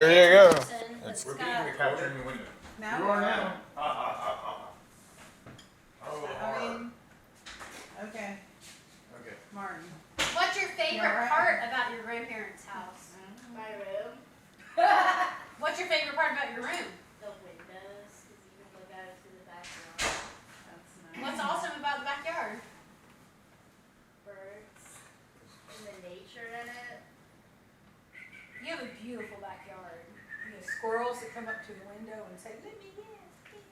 There you go. It's We're being got, recorded in the window. Now You we are are. now. Oh, I mean, okay, okay. Martin. what's your favorite You alright? part about your grandparents' house? My room, What's your favorite part about your room? the windows, because you can look out into the backyard. That's nice. What's awesome about the backyard? Birds and the nature in it. You have a beautiful backyard. And the squirrels that come up to the window and say, "Let me in."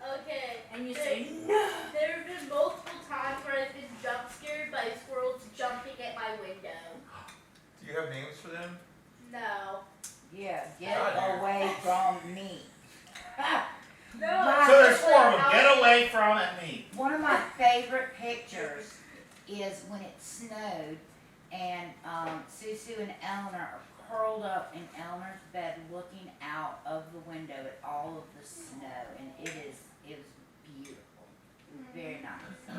Okay. And you there- say, no. There have been multiple times where I've been jump scared by squirrels jumping at my window. Do you have names for them? No. Yeah, get God, away from me. No. Wow. So there's four of them. Get away from me. One of my favorite pictures is when it snowed and Susu and Eleanor are curled up in Eleanor's bed looking out of the window at all of the snow, and it was beautiful. It was very nice.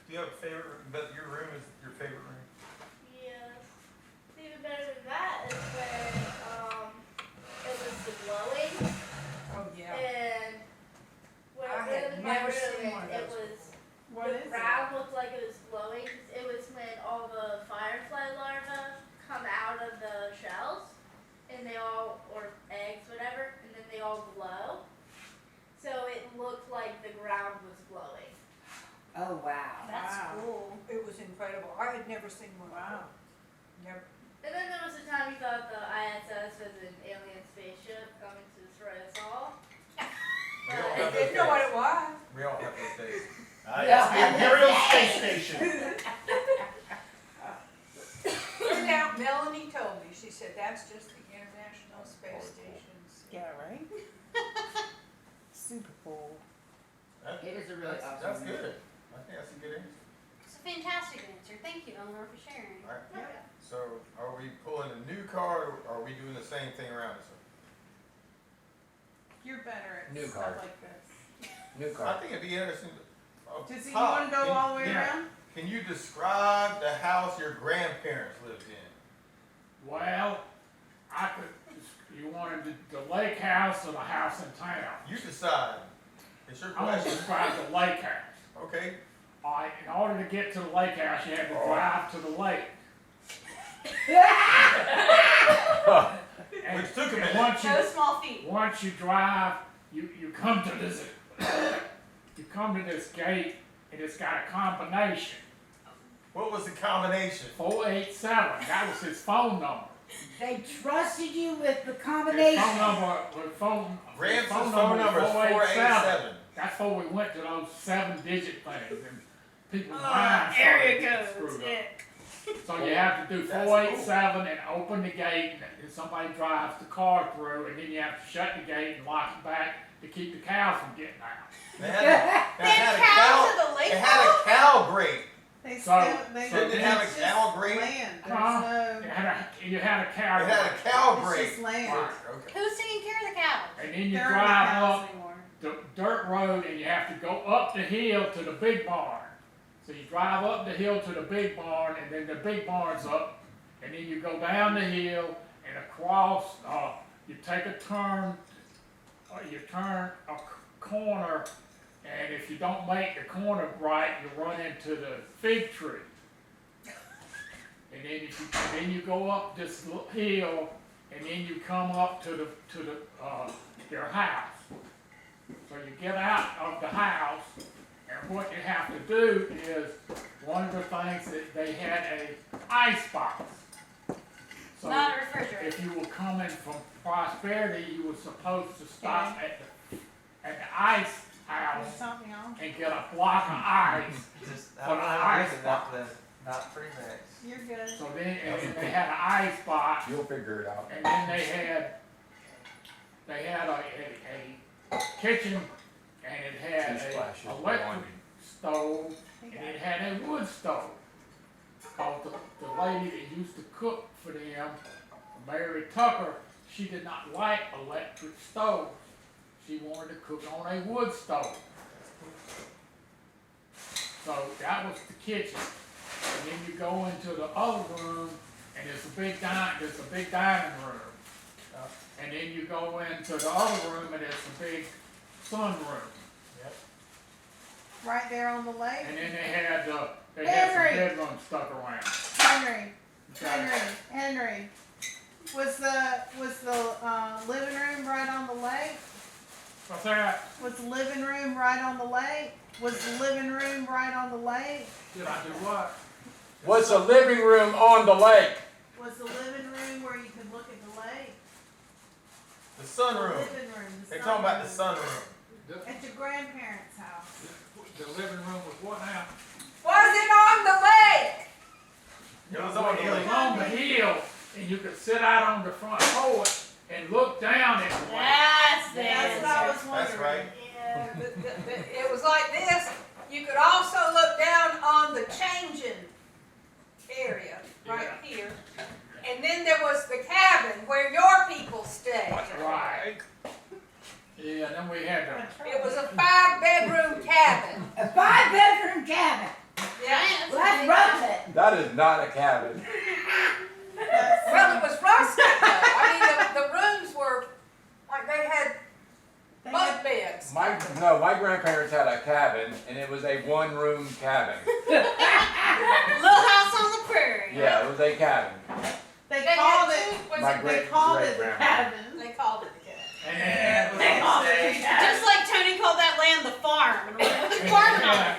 Do you have a favorite room? But your room is your favorite room? Yes. Even better than that is when it was the glowing Oh, yeah. and when I it had was my never room seen one of it those was What the is it? ground looked like it was glowing. It was when all the firefly larvae come out of the shells, and they all, or eggs, whatever, and then they all glow. So it looked like the ground was glowing. Oh, wow. That's Wow. cool. It was incredible. I had never seen one. Wow. Never. And then there was a time you thought the ISS was an alien spaceship coming to destroy us all. We all I have didn't know what it was. We all have those days. Yeah. It's the Imperial Space Station. And now Melanie told me, she said, that's just the International Space Station's. Yeah, right? Super cool. That- It is a really that's awesome room. good. I think that's a good answer. It's a fantastic answer. Thank you, Eleanor, for sharing. All right. Yeah. So are we pulling a new card or are we doing the same thing around us? You're better at New stuff card. like this. New I card. think it'd be interesting. Does he want to go all the way Yeah. around? Can you describe the house your grandparents lived in? Well, I could, you wanted the lake house or the house in town? You decide. It's your I'm gonna question. describe the lake house. Okay. All right, in order to get to the lake house, you had to drive to the lake. And- Which took a and minute. No small feet. Once you drive, you come to this, you come to this gate, and it's got a combination, What was the combination? 487, that was his phone number. They trusted you with the His combination. phone number, Ramsey's phone number is 487. That's before we went to those 7-digit things and people's Oh, minds area started codes. screwed up. Yeah. So you have to do That's 487 and open the gate, and somebody drives the car through, and then you have to shut the gate and lock it back to keep the cows from getting out. They had a cows cow. at the lake They had a cow grate. They So- still, they, so Didn't it have it's a cow just grate? land. There's Huh? no, You had a cow. It had a cow it's grate. just land. Right. Okay. Who's taking care of the cows? And then you There aren't drive cows up anymore. the dirt road, and you have to go up the hill to the big barn. So you drive up the hill to the big barn, and then the big barn's up, and then you go down the hill and across. You take a turn, you turn a corner, and if you don't make the corner right, you run into the fig tree. And then you go up this hill, and then you come up to their house. So you get out of the house, and what you have to do is, one of the things that they had a ice box. So Not a refrigerator. if you were coming from Prosperity, you were supposed to stop at the ice house There's something else. and get a block of ice. Just, For the ice box. not pretty much. You're good. So then, and they had an ice box, You'll figure it out. and then they had a kitchen, and it had Two splashes a of electric laundry. stove, and it had a wood stove. Cause the lady that used to cook for them, Mary Tucker, she did not like electric stoves. She wanted to cook on a wood stove. So that was the kitchen. And then you go into the other room, and there's a big dining room. and then you go into the other room and it's a big sunroom. Right there on the lake? And then they had some Henry. bedrooms stuck around. Henry. Was the living room right on the lake? What's that? Was the living room right on the lake? Was the living room right on the lake? Did I do what? Was the living room on the lake? Was the living room where you could look at the lake? The The sunroom. living room. They're talking about the sunroom. At your grandparents' house. The living room was what now? Was it on the lake? It was on the It was lake. on the hill, and you could sit out on the front porch and look down at the lake. That's the That's what I answer. was wondering. That's right. Yeah. It was like this. You could also look down on the changing area right here. And then there was the cabin where your people stayed. Right. Yeah, then we had the, It was a 5-bedroom cabin. A 5-bedroom cabin. Yeah. Well, that's rustic. That is not a cabin. Well, it was rustic though. I mean, the rooms were, like they had They bunk had- beds. My grandparents had a cabin, and it was a one-room cabin. Little house on the prairie. Yeah, it was a cabin. They They called had it. two, was My it, They called it the great-grandma. cabin. they called it the cabin. and they had, They called it the cabin. Just like Tony called that land the farm. And I'm like, what's your farming on?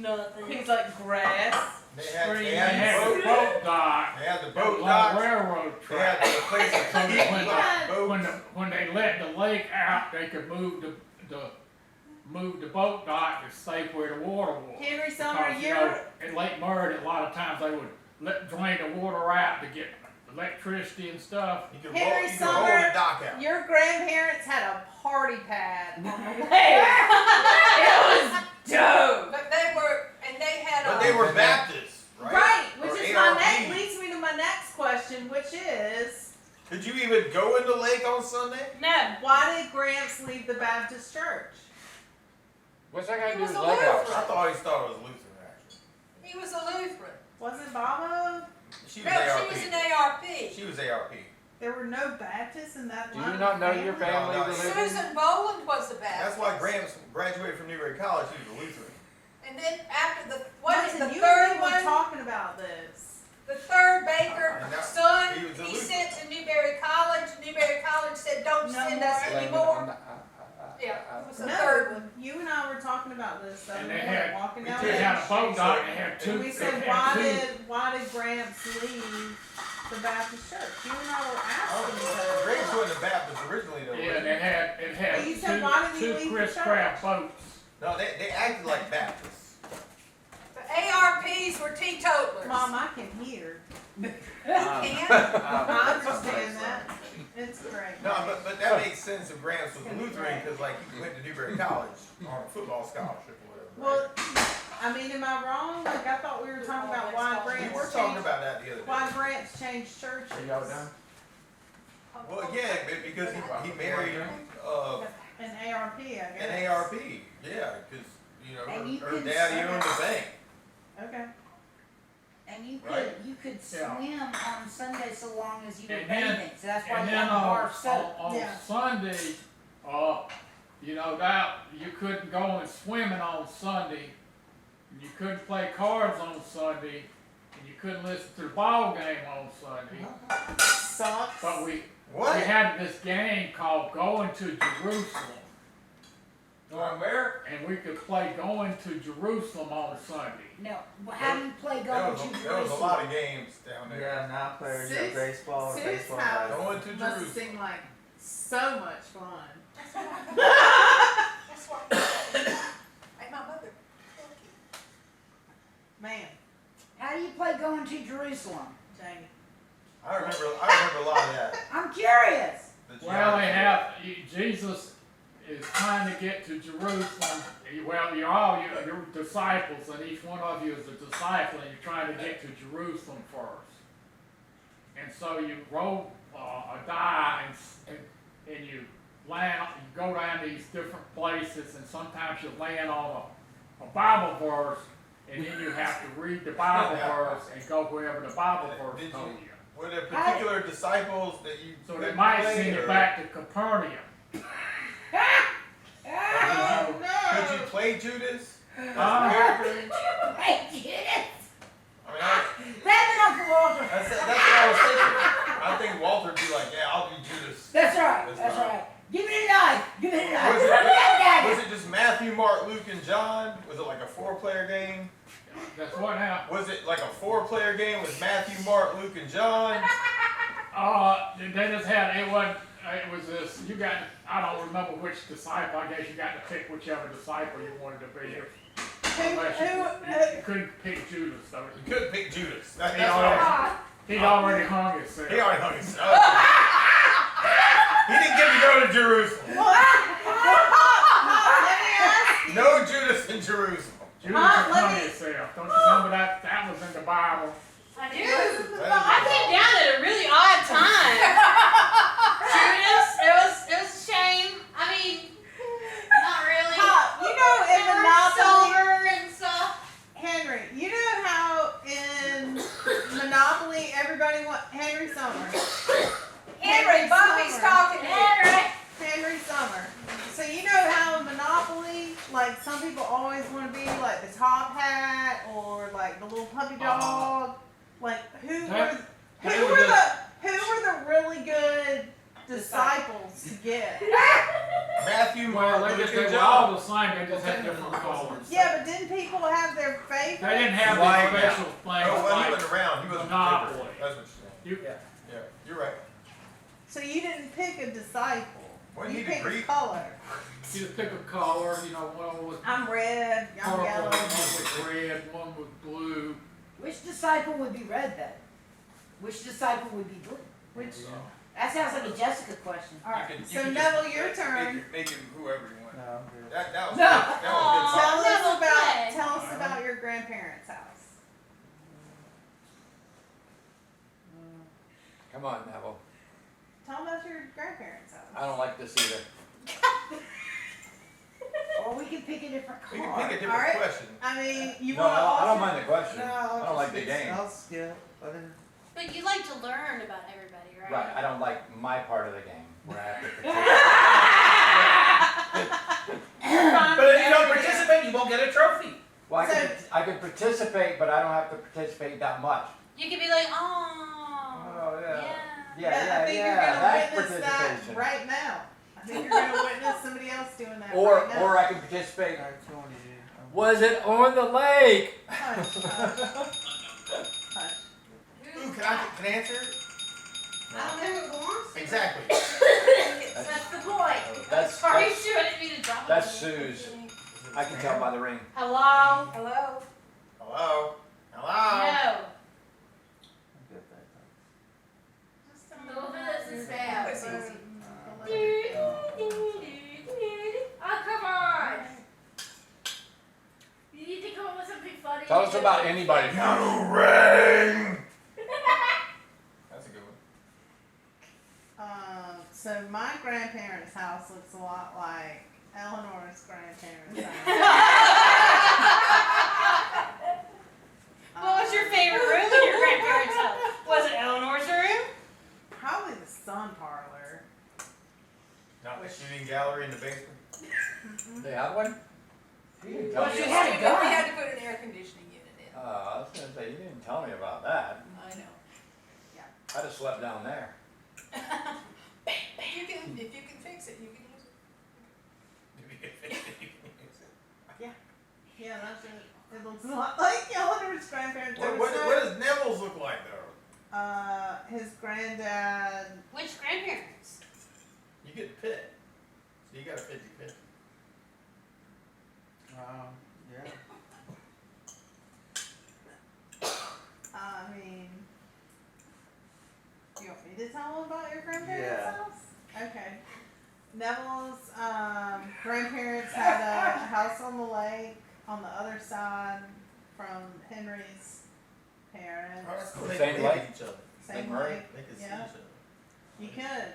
Nothing. He's like grass. They they had had the the boat. boat dock, They had the the boat long docks. railroad They had track. the place to So keep that boats. when they let the lake out, they could move the boat dock to stay where the water was. Henry Summer, Because, you you're know, in Lake Murray, a lot of times they would drain the water out to get electricity and stuff. You could Henry roll, you could roll Summer, the dock out. your grandparents had a party pad on the lake. It was dope. But they were, and they had But a. they were Baptists, right? Right, which Or is ARP. leads me to my next question, which is, Did you even go in the lake on Sunday? No. why did Gramps leave the Baptist church? What's that got to It do was with a lake house? I always thought it was Lutheran, actually. He was a Lutheran. Was it Baba? She was No, ARP. she was an ARP. She was ARP. There were no Baptists in that Do line you of not know your family? family No, no. religion? Susan Boland was a Baptist. That's why Gramps graduated from Newberry College. He was a Lutheran. And then after what is Listen, the you third and me were one? talking about this. The third Baker And that- son, he was a he Lutheran. sent to Newberry College. Newberry College said, "Don't No send more. us Wait a minute, anymore." Yeah, it was the No, third one. you and I were talking about this the other And they morning, had- walking we down did They the had a street. boat dock, they had And two, we they said, had two. why did Gramps leave the Baptist church? You and I were Oh, asking each other. Gramps wasn't a Baptist originally, though. Yeah, was they he? had, it had But you said, why did he two leave the Chris church? Craft boats. No, they acted like Baptists. The ARPs were teetotalers. Mom, I can hear. You can. I understand that. It's great. No, but that makes sense if Gramps was a Lutheran because like he went to Newberry College on a football scholarship or whatever. Well, I mean, am I wrong? Like, I thought we were talking about why Right? We were Gramps talking changed, about that the other day. why Gramps changed churches. Are y'all done? Well, yeah, because he married An ARP, I guess. an ARP. Yeah, because you know And you her can daddy say owned the bank. Okay. And you Right. could Yeah. swim on Sunday so long as you were And then- bathing, so that's why And you then have a bar on, of soap. on Yeah. Sunday, you know, that, you couldn't go and swimming on Sunday, and you couldn't play cards on Sunday, and you couldn't listen to the ball game on Sunday. Sucks. But we What? had this game called Going to Jerusalem, Going where? and we could play Going to Jerusalem on Sunday. No, how do you play There going was, to there was a Jerusalem? lot of games down there. Yeah, now players Sis- at baseball or Sis baseball. has- guys. Going to Must Jerusalem. seem like so much fun. That's what. Hey, my mother. Man, How do you play going to Jerusalem? Jamie. I remember a lot of that. I'm curious. The Well, they geography. have, Jesus is trying to get to Jerusalem. Well, you're disciples, and each one of you is a disciple, and you're trying to get to Jerusalem first. And so you roll a die, and you land, you go down these different places, and sometimes you land on a Bible verse, and then you have to read the Bible verse and go wherever the Bible verse Did told you- you. Were there particular disciples that you? So they couldn't might play, send or it back to Capernaum. Oh, Could you no. play Judas? As a Uh, character? Right, yes. I mean, That's enough for Walter. that's what I was thinking. I think Walter would be like, yeah, I'll be Judas. That's right, That's that's right. right. Give me a knife, give me a knife. Was it, Give me a dagger. was it just Matthew, Mark, Luke, and John? Was it like a 4-player game? That's what now. Was it like a 4-player game with Matthew, Mark, Luke, and John? They just had, it was this, you got, I don't remember which disciple, I guess you got to pick whichever disciple you wanted to be. Unless you couldn't pick Judas, though. You couldn't pick Judas. That's He what I He'd already hung himself. He already hung himself. He didn't get to go to Jerusalem. Let me ask you. No Judas in Jerusalem. Judas had let hung me- himself. Don't you remember that? That was in the Bible. I do. That I came down at a really odd time. Judas, it was a shame. I mean, not really. You know, in There were Monopoly, silver and stuff. Henry, you know how in Monopoly everybody wants Henry Summer. Henry, Bobby's talking to you. Henry Summer. So you know how in Monopoly, like some people always want to be like the top hat or like the little puppy dog. Like who That- were the really good disciples to get? Matthew, Well, Mark, they Luke, just, they and were all John. the same, they just had different colors. Yeah, but didn't people have their favorites? They didn't have Like- the special Oh, things well, he like, wasn't around. He wasn't Monopoly. favorite. That's what you're saying. you, Yeah, you're right. So you didn't pick a disciple. Wasn't You he the picked a Greek? color. you just pick a color, you know, one was I'm red, I'm purple, one yellow. was red, one was blue. Which disciple would be red then? Which disciple would be blue? Which, That sounds like a Jessica question. alright, You can so just Neville, your turn. Make him whoever you want. No, I'm good. That was No. that was good. Tell Neville, us about, play. tell us about your grandparents' house. Come on, Neville. Tell them about your grandparents' house. I don't like this either. Or we can pick a different We can card. pick a different Alright. question. I mean, you No, want to I don't mind the question. No, I don't like the game. I'll skip. Whatever. But you like to learn about everybody, right? Right, I don't like my part of the game where I have to participate. But if you don't participate, you won't get a trophy. Well, I could participate, but I don't have to participate that much. You could be like, oh, Oh, yeah. I think you're that's gonna witness that participation. right now. I think you're gonna witness somebody else doing that Or, right now. or I can participate. Alright, so what do you do? Was it on the lake? Hush, hush. Ooh, can I answer? I don't know who wants to. Exactly. That's the point. That's, Sorry, that's, Sue, I didn't mean to drop it. that's Sue's. I can tell by the ring. Hello? Hello? Hello. Hello. No. I'm good at that. Both of this is bad. That's easy. Oh, come on! You need to come up with something funny. Tell us about anybody. No ring. That's a good one. So my grandparents' house looks a lot like Eleanor's grandparents' house. What was your favorite room in your grandparents' house? Was it Eleanor's room? Probably the sun parlor. Not the shooting gallery in the basement. They have one? You didn't tell Well, me she about had a that. gun. We had to put an air conditioning unit in. I was gonna say, you didn't tell me about that. I know. I'd have slept down there. If you can fix it, you can use it. Yeah, that's it. It looks a lot like Eleanor's grandparents. What does Neville's look like though? His granddad. Which grandparents? You get to pick. So you got a 50-50. Yeah. I mean, you want me to tell him about your grandparents' Yeah. house? Okay. Neville's grandparents had a house on the lake on the other side from Henry's parents. Oh, that's cool. Same They can lake? live with each other. Same Lake Murray? lake. They can see Yeah. each other. You could.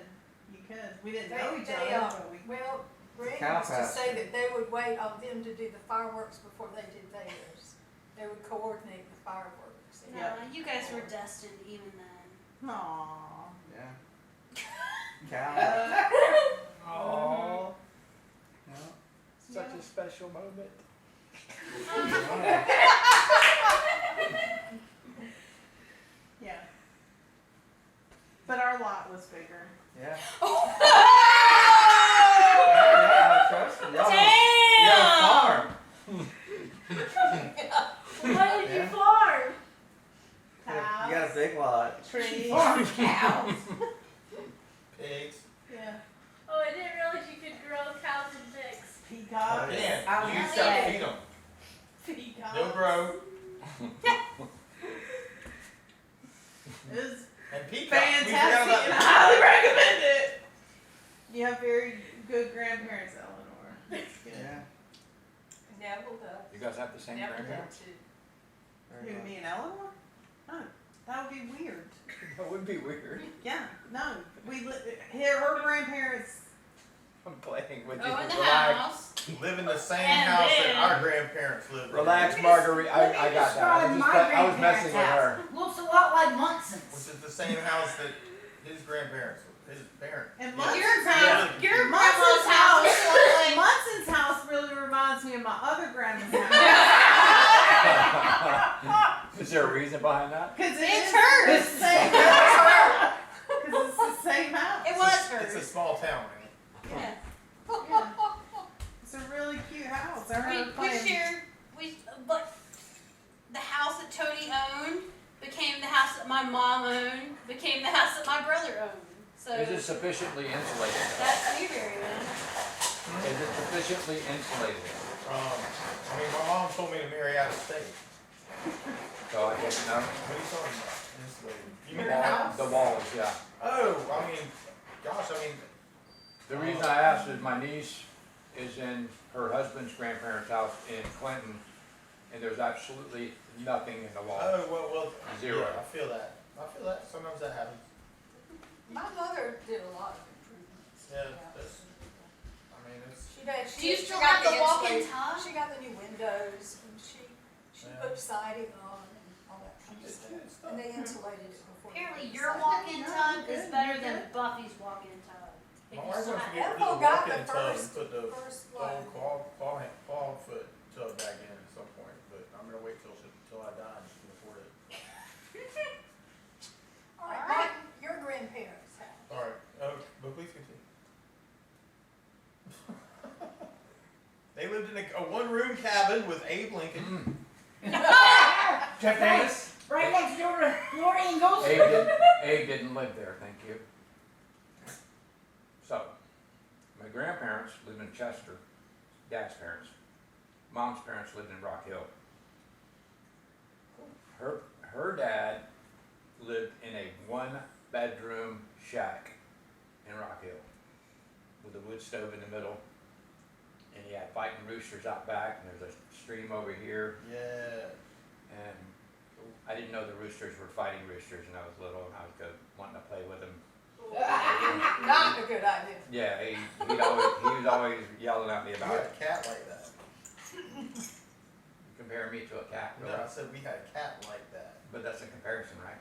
You could. We didn't They- know each they, other, but we. Well, Greg Cow used to pasture. say that they would wait on them to do the fireworks before they did theirs. They would coordinate the fireworks. No, you guys were destined even then. Aww. Yeah. Cow. Oh, Yeah. such a special moment. Yeah. But our lot was bigger. Yeah. Oh! Yeah, trust me. You have a farm. What did you Yeah. farm? Cows. You got a big lot. Trees. Cows. Pigs. Yeah. Oh, I didn't realize you could grow cows and pigs. Peacocks. Man, I was you gonna just gotta say. feed them. Peacocks. They'll grow. It was And peacocks. we forgot fantastic and I about- highly recommend it. You have very good grandparents, Eleanor. It's good. Yeah. Neville does. You guys have the same Neville grandparents? does too. Very Who, much. me and Eleanor? No, that would be weird. That would be weird. Yeah, no. Her grandparents. I'm playing with you. Oh, in the Relax. house. Live in the same And house then- that our grandparents lived in. Relax, Marguerite. let me I got that. I was, describe my I was messing with grandparents' her. Looks a lot like Which Munson's. is the same house that his grandparents, his parents. And Yeah. Munson's Yeah. house. Your Munson's grandma's house. house looked like Munson's house really reminds me of my other grandma's house. Is there a reason behind that? Cause It's hers. It's the same house. Cause it's the same house. it was It's a hers. small town, man. Yeah. Yeah. It's a really cute house. I heard her We playing. shared, but the house that Tony owned became the house that my mom owned, became the house that my brother owned. So Is it sufficiently insulated? that's Newberry, man. Is it sufficiently insulated? I mean, my mom told me to marry out of state. So I guess no. What are you talking about? Insulated. You mean Your the house? The walls, yeah. Oh, I mean, gosh, I mean, The reason I asked is my niece is in her husband's grandparents' house in Clinton, and there's absolutely nothing in the wall. oh, well, Zero. Yeah, I feel that. Sometimes that happens. My mother did a lot of improvements. Yeah, that's, I mean, it's, She did. Do you She still got have the walk-in insulation. tub? She got the new windows and she Yeah. put siding on and all that kind of it's stuff. good stuff. And they insulated it before. they Apparently put your siding. walk-in tub is Good, better you're than good. Buffy's walk-in tub. If My you wife still wants to have- get rid of the Ethel got walk-in the tub and first- put the First old one. claw foot tub back in at some point, but I'm gonna wait till I die and she can afford it. All right, Martin, your grandparents' house. Alright, but please continue. They lived in a one-room cabin with Abe Lincoln. Jeff Davis? Right next door to Lori and Ghost. Abe didn't live there, thank you. So, my grandparents lived in Chester, Dad's parents. Mom's parents lived in Rock Hill. Her dad lived in a one-bedroom shack in Rock Hill with a wood stove in the middle. And he had fighting roosters out back, and there's a stream over here. Yeah. And I didn't know the roosters were fighting roosters, and I was little, and I was wanting to play with them. Not a good idea. Yeah, he was always yelling at me We about had it. a cat like that. Comparing me to a cat, No, really? I said we had a cat like that. But that's a comparison, right?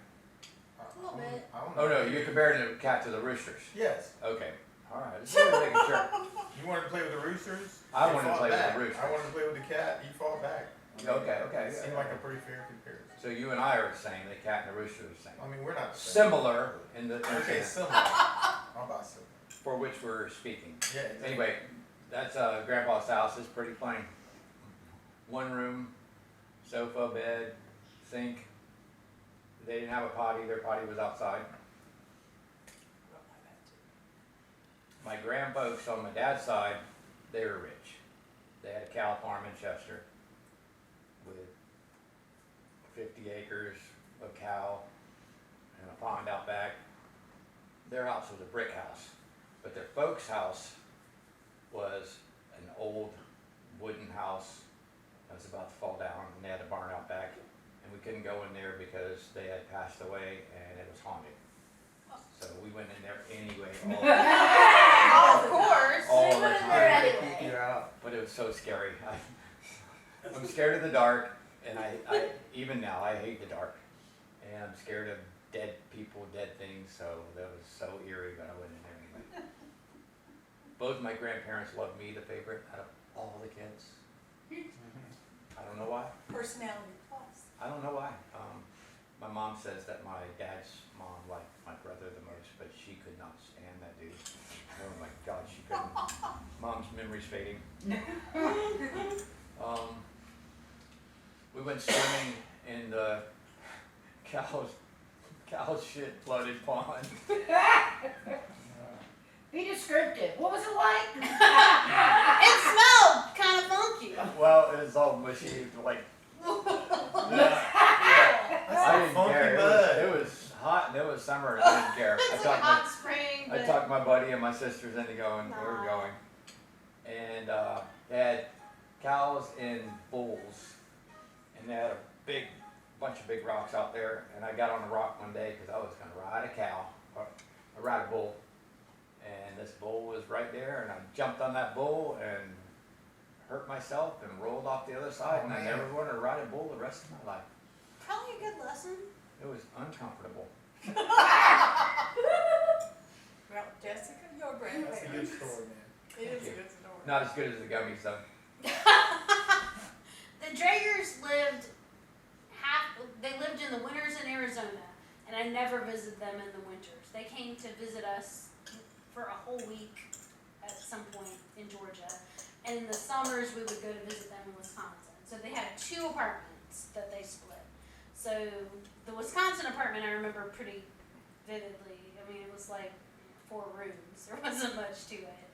A little bit. I don't Oh know. no, you're comparing the cat to the roosters. Yes. Okay, all right. Just making sure. You wanted to play with the roosters? I You wanted to fought play with the back. roosters. I wanted to play with the cat. You fought back. Okay. It seemed like a pretty fair comparison. So you and I are the same. The cat and the rooster are the same. I mean, we're not the same. Similar in the Okay, intent similar. How about similar? for which we're speaking. Yeah. Exactly. Anyway, that's Grandpa's house. It's pretty plain. One room, sofa, bed, sink. They didn't have a potty. Their potty was outside. My grandfolks on my dad's side, they were rich. They had a cow farm in Chester with 50 acres of cow and a pond out back. Their house was a brick house, but their folks' house was an old wooden house that was about to fall down, and they had a barn out back, and we couldn't go in there because they had passed away and it was haunted. So we went in there anyway, Of course. all the They time. were Kick you out. But it was so scary. I'm scared of the dark, and I even now I hate the dark, and I'm scared of dead people, dead things, so that was so eerie, but I wasn't in there anyway. Both my grandparents loved me, the favorite, out of all the kids. I don't know why. Personality plus. I don't know why. My mom says that my dad's mom liked my brother the most, but she could not stand that dude. Oh my God, she couldn't. Mom's memory's fading. We went swimming in the cow's shit flooded pond. Be descriptive. What was it like? It smelled kind of funky. Well, it was all mushy, like. That's I a didn't funky care. bud. It was hot and it was summer and I didn't care. It's like hot spring, I but talked my buddy and my sisters into going. We were Nah. going, and they had cows and bulls, and they had a bunch of big rocks out there. And I got on a rock one day because I was going to ride a cow, or ride a bull, and this bull was right there, and I jumped on that bull and hurt myself and rolled off the other side, Oh, and I man. never wanted to ride a bull the rest of my life. probably a good lesson. It was uncomfortable. Well, Jessica, your That's grandparents. a good story, man. It is a good story. Not as good as the gummies though. The Dragers they lived in the winters in Arizona, and I never visited them in the winters. They came to visit us for a whole week at some point in Georgia, and in the summers we would go to visit them in Wisconsin. So they had 2 apartments that they split. So the Wisconsin apartment I remember pretty vividly. I mean, it was like 4 rooms. There wasn't much to it.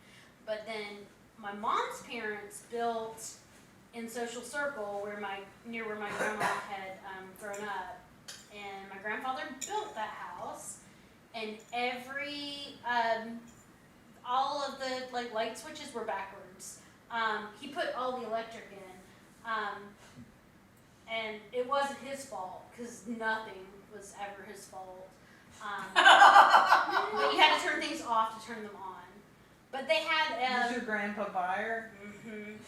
But then my mom's parents built in Social Circle, near where my grandma had grown up, and my grandfather built that house, and all of the like light switches were backwards. He put all the electric in, and it wasn't his fault because nothing was ever his fault. But you had to turn things off to turn them on. But they had Was your grandpa buyer?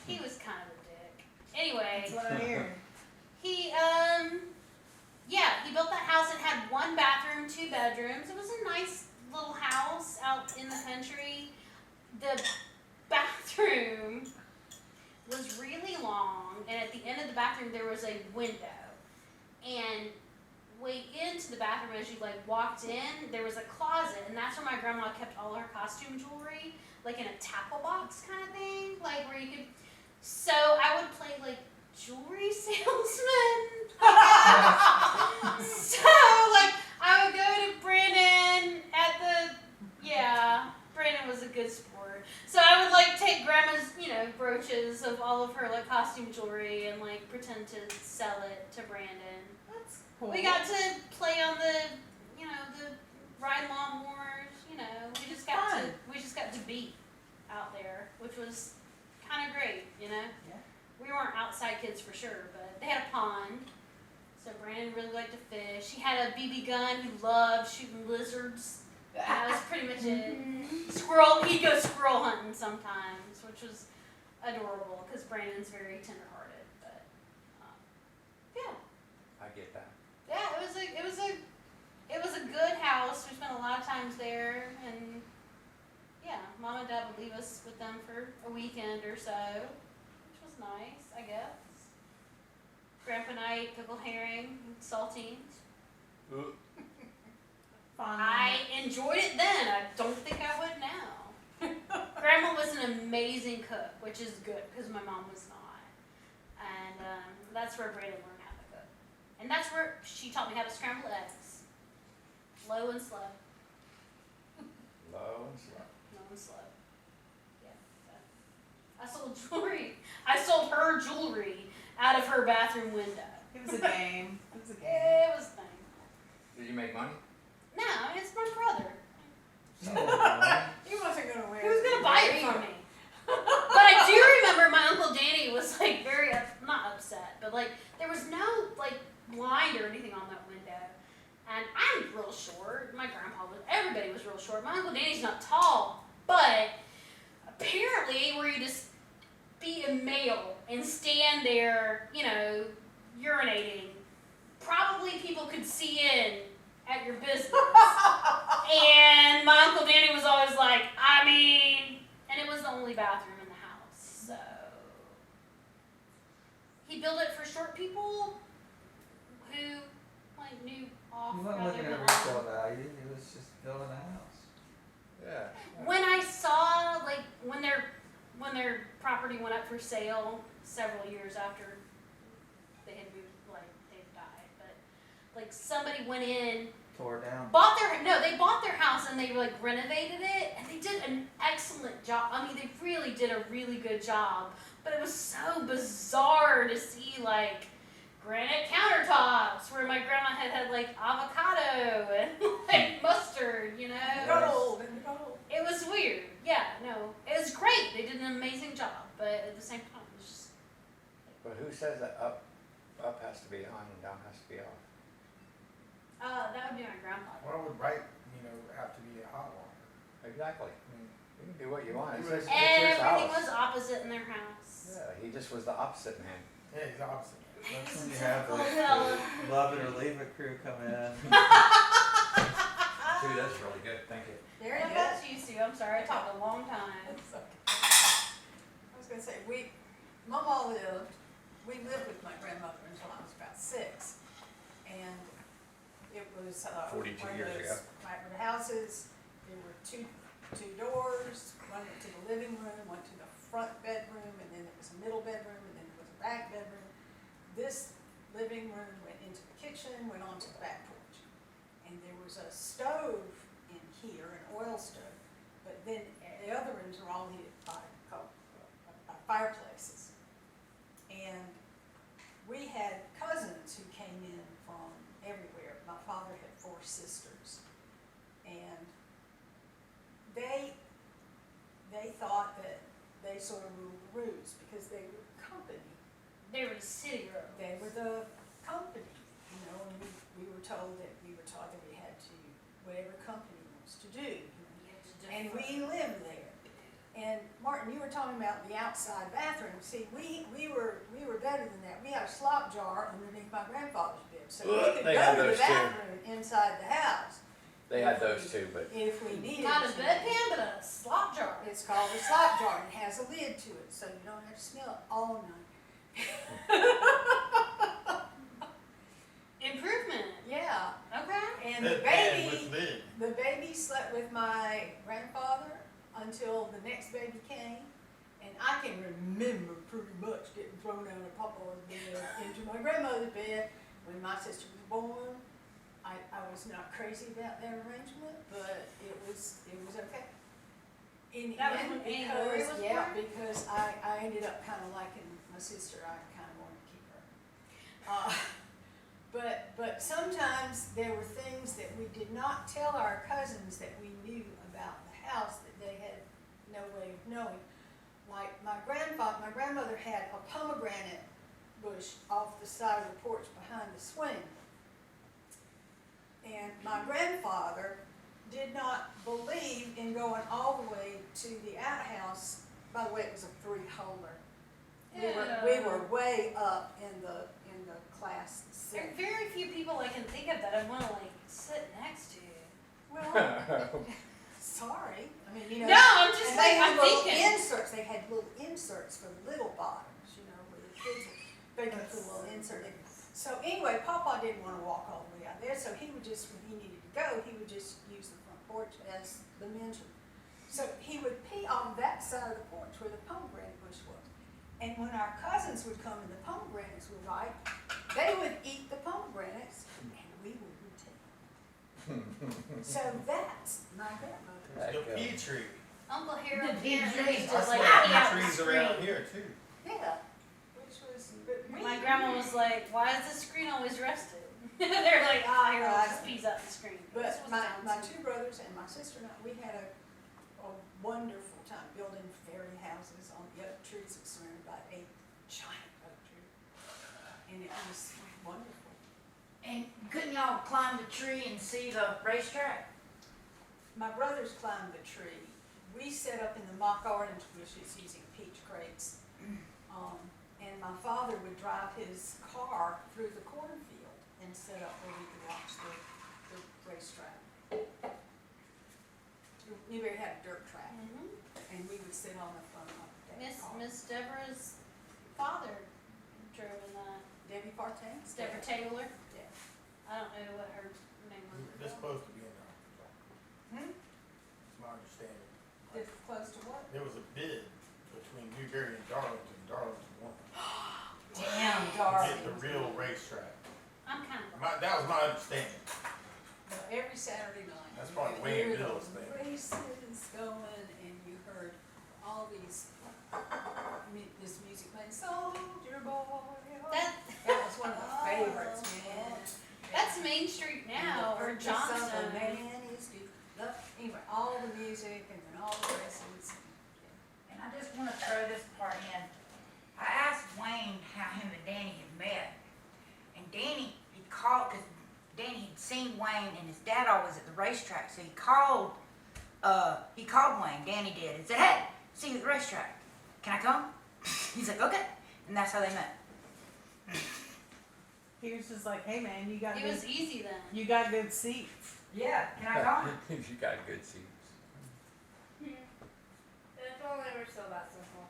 he was kind of a dick. Anyway, That's what I'm hearing. he built that house. It had 1 bathroom, 2 bedrooms. It was a nice little house out in the country. The bathroom was really long, and at the end of the bathroom there was a window. And way into the bathroom, as you like walked in, there was a closet, and that's where my grandma kept all her costume jewelry, like in a tackle box kind of thing, like where you could. So I would play like jewelry salesman. So like I would go to Brandon Brandon was a good sport. So I would like take grandma's, brooches of all of her like costume jewelry and like pretend to sell it to Brandon. That's cool. We got to play on the ride lawnmowers. We just got to beat out there, which was kind of great. Yeah. We weren't outside kids for sure, but they had a pond. So Brandon really liked to fish. He had a BB gun. He loved shooting lizards. That was pretty much it. He'd go squirrel hunting sometimes, which was adorable because Brandon's very tenderhearted. But I get that. yeah, it was a good house. We spent a lot of times there, and Mom and Dad would leave us with them for a weekend or so, which was nice, I guess. Grandpa and I ate pickled herring, and saltines. Fun. I enjoyed it then. I don't think I would now. Grandma was an amazing cook, which is good because my mom was not. And that's where Brandon learned how to cook. And that's where she taught me how to scramble eggs. Low and slow. Low and slow. Low and slow. Yeah. I sold jewelry. I sold her jewelry out of her bathroom window. It was a game. It was a game. It was a thing. Did you make money? No, it's my brother. So, He wasn't gonna wear Who's it. gonna buy it from me? But I do remember my Uncle Danny was like very, not upset, but like there was no like blind or anything on that window. And I'm real short. My grandpa was, everybody was real short. My Uncle Danny's not tall, but apparently were you just be a male and stand there, urinating, probably people could see in at your business. And my Uncle Danny was always like, I mean, and it was the only bathroom in the house, so. He built it for short people who, like, knew off He wasn't rather looking than at on. resale value, he was just building a house. Yeah. When I saw, like, when their property went up for sale several years after they had moved, like, they had died, but, like, somebody went in, Tore down. they bought their house and they, like, renovated it, and they did an excellent job. I mean, they really did a really good job, but it was so bizarre to see, like, granite countertops where my grandma had like, avocado and, like, mustard, you know? Gold and gold. It was weird. Yeah, no. It was great. They did an amazing job, but at the same time, it was just. But who says that up has to be on and down has to be off? That would be my grandpa. Why would right, have to be a hot water? Exactly. I mean, You can do what you want. It's And his, it's his Everything house. was opposite in their house. Yeah, he just was the opposite man. yeah, he's opposite. That's when you He's a have typical the fella. love it or leave it crew come in. Dude, that's really good. Thank you. There What you go. about you, Sue? I'm sorry, I talked a long time. It's okay. I was gonna say, Mama we lived with my grandmother until I was about 6. And it was, 42 one of years those ago. Whitewood houses. There were two doors, one went to the living room, one to the front bedroom, and then there was a middle bedroom, and then there was a back bedroom. This living room went into the kitchen, went onto the back porch. And there was a stove in here, an oil stove, but then the other rooms were all heated by fireplaces. And we had cousins who came in from everywhere. My father had 4 sisters. And they thought that they sort of ruled the roost because they were company. They were the city girls. They were the company, and we were told that we were taught that we had to, whatever company wants to do. And we lived there. And Martin, you were talking about the outside bathroom. See, we were better than that. We had a slop jar underneath my grandfather's bed, so we could They go had to the those too. bathroom inside the house They had those too, but if we needed Not a to. bedpan, but a slop jar. It's called a slop jar, and it has a lid to it, so you don't have to smell it all night. Improvement. Yeah, Okay. and the baby slept with my grandfather until the next baby came. And I can remember pretty much getting thrown out of Papa's bed into my grandmother's bed when my sister was born. I was not crazy about that arrangement, but it was okay. In the That was end, when Annie Laurie was born? because I ended up kind of liking my sister. I kind of wanted to keep her. But sometimes there were things that we did not tell our cousins that we knew about the house that they had no way of knowing. Like my grandmother had a pomegranate bush off the side of the porch behind the swing. And my grandfather did not believe in going all the way to the outhouse. By the way, it was a 3-holer. We were way up in the class There are 6. very few people I can think of that I want to like sit next to. Well, sorry. I mean, No, I'm just and like, they had I'm little thinking. inserts. They had little inserts for the little bottoms, where the kids they could put a little insert in. So anyway, Papa didn't want to walk all the way out there, so he would just, when he needed to go, he would just use the front porch as the men's room. So he would pee on that side of the porch where the pomegranate bush was. And when our cousins would come and the pomegranates were ripe, they would eat the pomegranates and we would retain. So that's my grandmother. The pea tree. Uncle Harold The big Peter trees. used I to saw like pea pee out the trees around screen. here too. Yeah, which was, My grandma was like, "Why is the screen always rested?" They're like, "Ah, Harold just pees out the screen." This But was my down 2 brothers and my sister and I, we had a wonderful time building fairy houses on the oak trees that surrounded by a giant oak tree. And it was wonderful. And couldn't y'all climb the tree and see the racetrack? My brothers climbed the tree. We set up in the mock orange bushes using peach crates. And my father would drive his car through the cornfield and set up where we could watch the racetrack. Newberry had a dirt track, and we would sit on the front of that. Miss Deborah's father drove in that. Debbie Partain? Deborah Taylor. Yeah. I don't know what her name was. This supposed to be in there. Hmm? It's my understanding. It's close to what? There was a bid between Newberry and Darlington. Darlington won. Damn, To Darcy. get the real racetrack. I'm kind of. That was my understanding. Well, every Saturday night. That's you probably could Wayne hear Bill's those thing. Races going, and you heard all these, this music playing, Soldier Boy. That That was one of my favorites, man. that's Main Street now or Johnson. Man is to love, anyway, all the music and then all the races. And I just wanna throw this part in. I asked Wayne how him and Danny had met. And Danny, he called, cause Danny had seen Wayne and his dad always at the racetrack, so he called Wayne, Danny did, and said, hey, see you at the racetrack. Can I come? He's like, okay. And that's how they met. He was just like, hey man, you got It good, was easy then. you got good seats. Yeah, can I come? You got good seats. If only we're still that simple.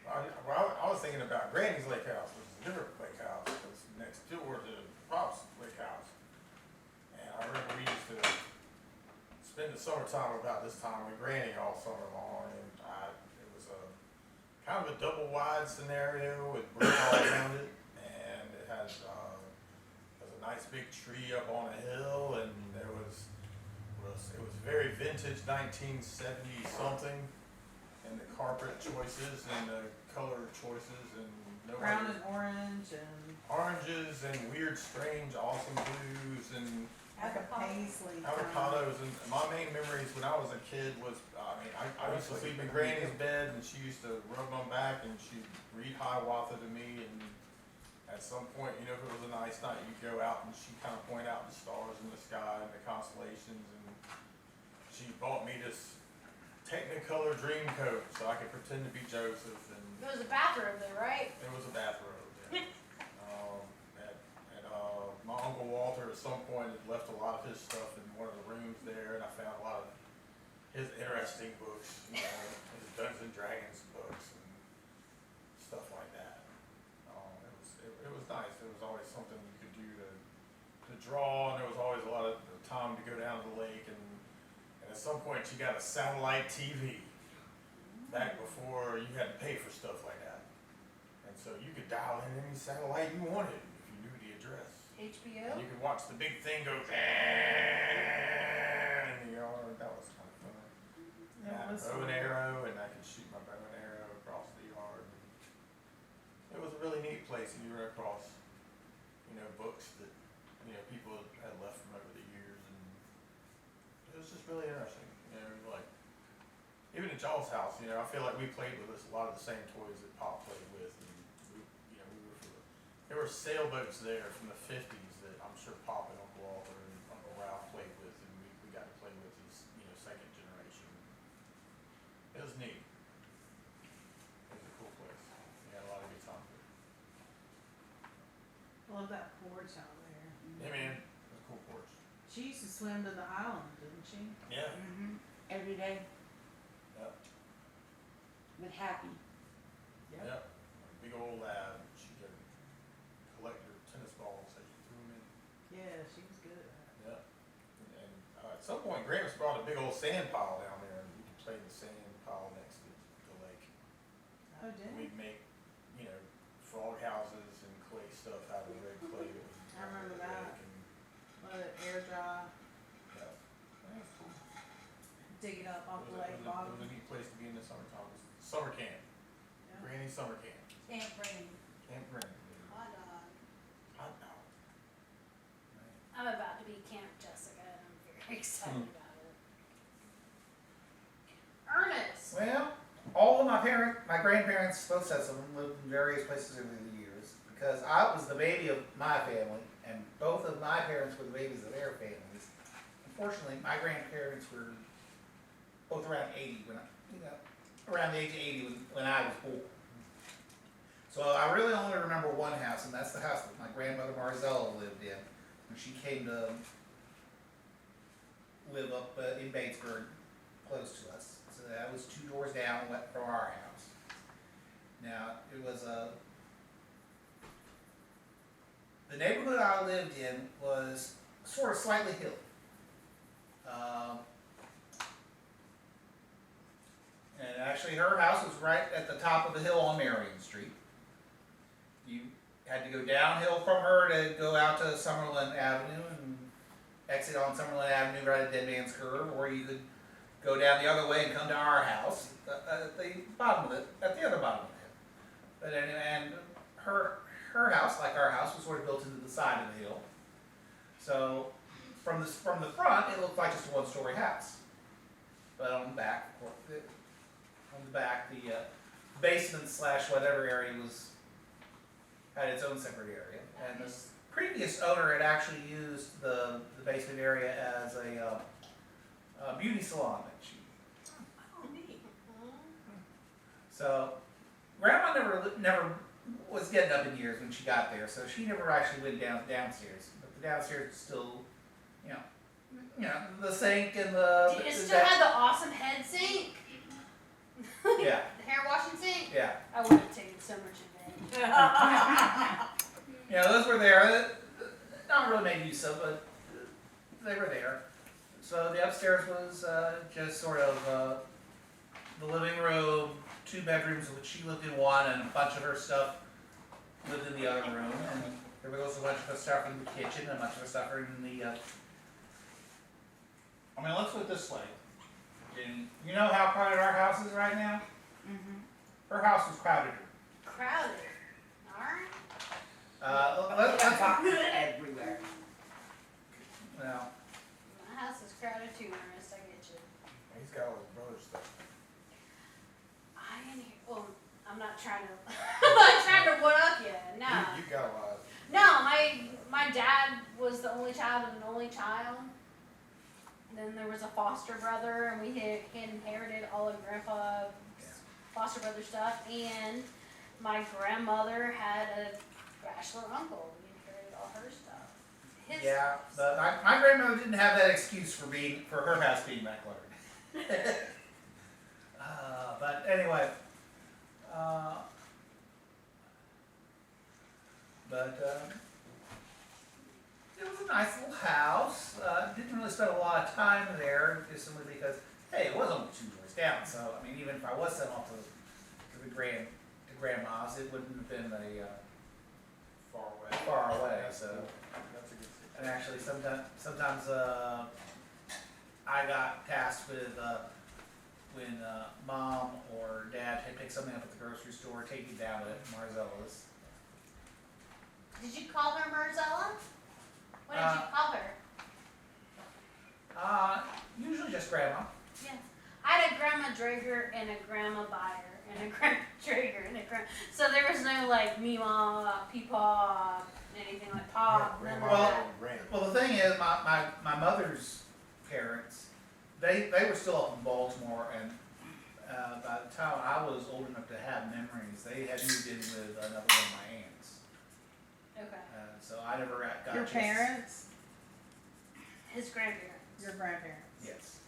I was thinking about Granny's Lake House, which is a different lake house. It's next door to Pop's Lake House. And I remember we used to spend the summertime about this time with Granny all summer long. And it was a kind of a double wide scenario with brick all around it. And it had a nice big tree up on a hill, and it was very vintage 1970 something. And the carpet choices and the color choices and Brown and orange and oranges and weird, strange, awesome blues and like a paisley. avocados. And my main memories when I was a kid was, I used to sleep in Granny's bed, and she used to rub my back and she'd read Hiawatha to me. And at some point, if it was a nice night, you'd go out and she'd kind of point out the stars in the sky and the constellations. And she bought me this Technicolor dream coat so I could pretend to be Joseph. And It was a bathrobe though, right? it was a bathrobe. Yeah. My Uncle Walter at some point had left a lot of his stuff in one of the rooms there, and I found a lot of his interesting books, his Dungeons and Dragons books and stuff like that. It was nice. There was always something you could do to draw, and there was always a lot of time to go down to the lake. And at some point, you got a satellite TV. Back before you had to pay for stuff like that. And so you could dial in any satellite you wanted if you knew the address. HBO. And you could watch the big thing go in the yard. That was kind of fun. That was Bow and fun. arrow, and I could shoot my bow and arrow across the yard. It was a really neat place, and you run across, books that, people had left from over the years, and it was just really interesting. Even at Joel's house, I feel like we played with a lot of the same toys that Pop played with, and there were sailboats there from the '50s that I'm sure Pop and Uncle Walter and Uncle Ralph played with, and we got to play with as second generation. It was neat. It was a cool place. We had a lot of good time with it. I love that porch out there. Yeah, man, it was a cool porch. She used to swim to the island, didn't she? Yeah. Every day Yep. with Happy. Yep. Big old lab. She could collect her tennis balls as you threw them in. Yeah, she was good at that. Yep. And at some point, Gramps brought a big old sand pile down there, and we could play in the sand pile next to the lake. Oh, did And you? we'd make, frog houses and clay stuff out of the red clay that was I remember around the that. lake. And, Let it air dry, yeah. That was cool. dig it up off the lake It bottom. was a neat place to be in the summertime. It was summer camp. Yeah. Granny summer camp. Can't bring Camp Granny. hot dog. Hot dog. Man. I'm about to be Camp Jessica, and I'm very excited about it. Ernest. Well, all of my grandparents, both sets of them, lived in various places over the years. Because I was the baby of my family, and both of my parents were the babies of their families. Unfortunately, my grandparents were both around 80 around the age of 80 when I was born. So I really only remember one house, and that's the house that my grandmother Marzella lived in. when she came to live up in Batesburg, close to us. So that was 2 doors down from our house. Now, it was the neighborhood I lived in was sort of slightly hilly. And actually her house was right at the top of the hill on Marion Street. You had to go downhill from her to go out to Summerlin Avenue and exit on Summerlin Avenue right at Dead Man's Curve, or you could go down the other way and come to our house at the bottom of it, at the other bottom of it. But anyway, and her house, like our house, was sort of built into the side of the hill. So from the front, it looked like just a 1-story house. But on the back, of course, the basement / whatever area had its own separate area. And the previous owner had actually used the basement area as a beauty salon. Oh, neat. So Grandma never was getting up in years when she got there, so she never actually went downstairs. But the downstairs was still, you know, the sink and the. It still had the awesome head sink. Yeah. The hair washing sink. Yeah. I would have taken so much advantage. Yeah, those were there. Not really made use of, but they were there. So the upstairs was just sort of the living room, 2 bedrooms, which she lived in one, and a bunch of her stuff lived in the other room. And there was also a bunch of her stuff in the kitchen, and a bunch of her stuff in the. I mean, let's put it this way. Jenny, you know how crowded our house is right now? Mm-hmm. Her house was crowded. Crowded. Alright. Let's Everywhere. well, My house is crowded too, Ernest. I get you. He's got all his brother's stuff. I ain't here. Well, I'm not trying to. I'm not trying to one up you. No. You got a lot. No, my dad was the only child of an only child. Then there was a foster brother, and we had inherited all of Grandpa's foster brother stuff. And my grandmother had a bachelor uncle. We inherited all her stuff. His yeah, stuff. but my grandmother didn't have that excuse for her house being that cluttered. But anyway, it was a nice little house. Didn't really spend a lot of time there, just simply because, hey, it was only 2 doors down. So I mean, even if I was sent off to grandma's, it wouldn't have been far away. So. That's a good thing. And actually, sometimes I got tasked with when mom or dad had picked something up at the grocery store, taking it down to Marzella's. Did you call her Marzella? What did you call her? Usually just grandma. Yeah. I had a Grandma Drager and a Grandma Buyer and a Grandma Drager and a Grandma. So there was no like Meemaw, Peepaw, anything like Pop. None of Grandma that. and Randy. Well, the thing is, my mother's parents, they were still up in Baltimore, and by the time I was old enough to have memories, they had moved in with another one of my aunts. Okay. So I never got Your a chance- parents, His grandparents. your grandparents. Yes.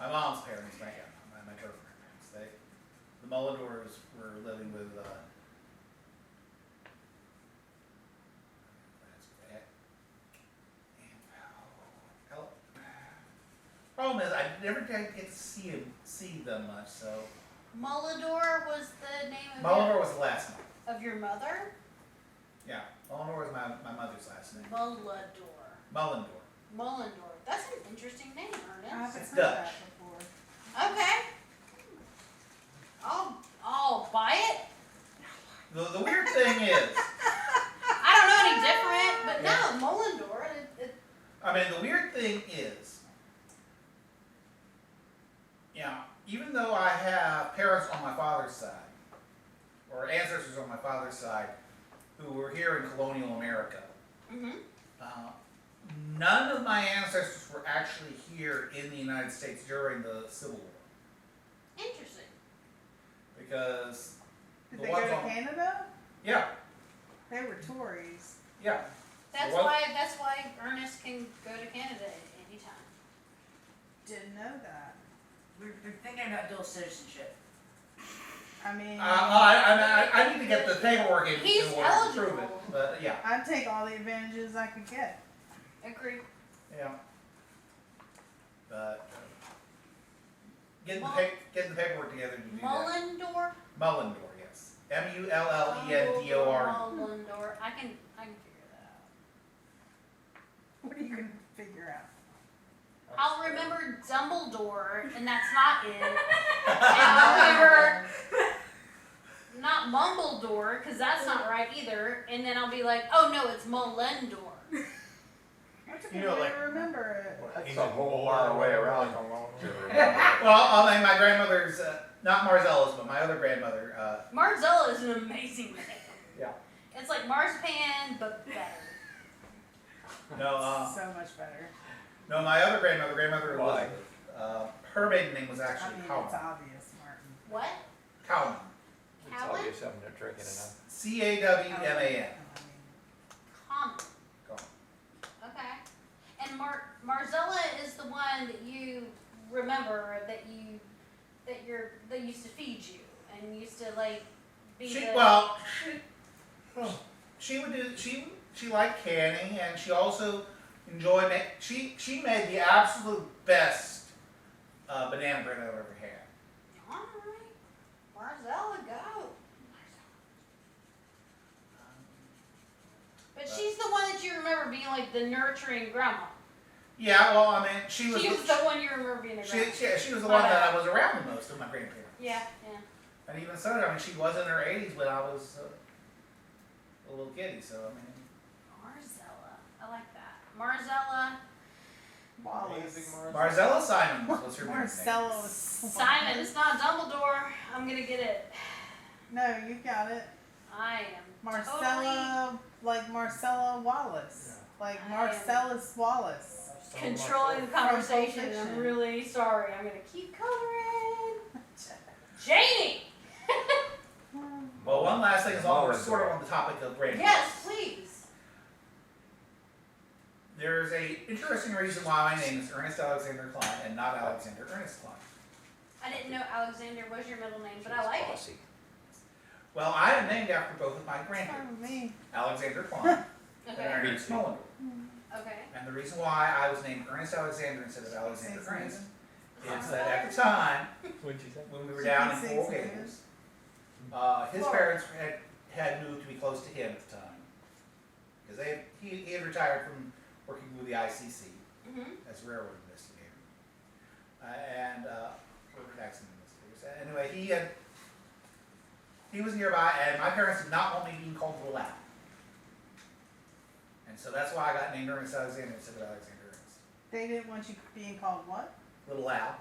My mom's parents, my grandparents, the Mullendors were living with, problem is, I never get to see them much, so. Mullador was the name of Mullendor was the last name. of your mother? Yeah, Mullendor was my mother's last name. Mullador. Mullendor. Mullendor. That's an interesting name, I Ernest. haven't It's heard Dutch. that before. Okay. I'll buy it. The weird thing is, I don't know any different, but no, Mullendor. I mean, the weird thing is, even though I have parents on my father's side, or ancestors on my father's side, who were here in colonial America, Mm-hmm. none of my ancestors were actually here in the United States during the Civil War. Interesting. Because Did the they ones go to on, Canada? yeah, They were Tories. yeah. That's Well- why Ernest can go to Canada at any time. Didn't know that. We're thinking about dual citizenship. I mean, I need to get the paperwork in He's order to prove it, eligible. but yeah, I'd take all the advantages I could get. Agree. yeah. But, getting Mul- getting the paperwork together to do that. Mullendorf? Mullendor, yes. Mullendor. Mullendorf. I can figure that out. What are you gonna figure out? I'll remember Dumbledore, and that's not it. And I'll remember not Mumbledore, because that's not right either. And then I'll be like, oh no, it's Mullendor. That's a You good know, way like- to remember it. That's a whole lot of way around. Well, I mean, my grandmother's, not Marzella's, but my other grandmother, Marzella is an amazing name. Yeah. It's like marzipan, but better. no, So much better. no, my other grandmother Why? Elizabeth, her maiden name was I actually mean, it's Cowman. obvious, Martin. What? Cowman. It's Cowan? obvious something they're tricking enough. Cawman. I mean, Common. Common. Okay. And Marzella is the one that you remember that used to feed you and used to like be She liked canning, and she also enjoyed she made the absolute best banana bread I've ever had. Alright. Marzella, go. But she's the one that you remember being like the nurturing grandma. Yeah, well, I mean, she was She was the one you remember being a grandma. she was the My one bad. that I was around the most of my grandparents. Yeah, yeah. And even so, I mean, she was in her 80s when I was a little kiddie, so I mean. Marzella. I like that. Marzella. Wallace. Marzella Simon was her married name. Marcella was. Simon, it's not Dumbledore. I'm gonna get it. No, you got it. I am Marcella, like Marcella Wallace. Like I am- Marcellus Wallace. controlling the conversation. And I'm Fiction. really sorry. I'm gonna keep coloring. Janie. Well, one last thing is while we're sort of on the topic of grandparents. Yes, please. There's a interesting reason why my name is Ernest Alexander Klein and not Alexander Ernest Klein. I didn't know Alexander was your middle name, but I like it. Bossy. Well, I am named after both of my Oh, grandparents, me. Alexander Klein and Okay. Ernest Mullendorf. Okay. And the reason why I was named Ernest Alexander instead of Alexander Say Ernest something. is that at the time, What'd you say? when we were She down can in say Coral something. Gables, his parents had moved to be close to him at the time. Because he had retired from working with the ICC Mhm. as a railroad investigator. And railroad accident investigator. Anyway, he was nearby, and my parents did not want me being called Little Al. And so that's why I got named Ernest Alexander instead of Alexander Ernest. They didn't want you being called what? Little Al.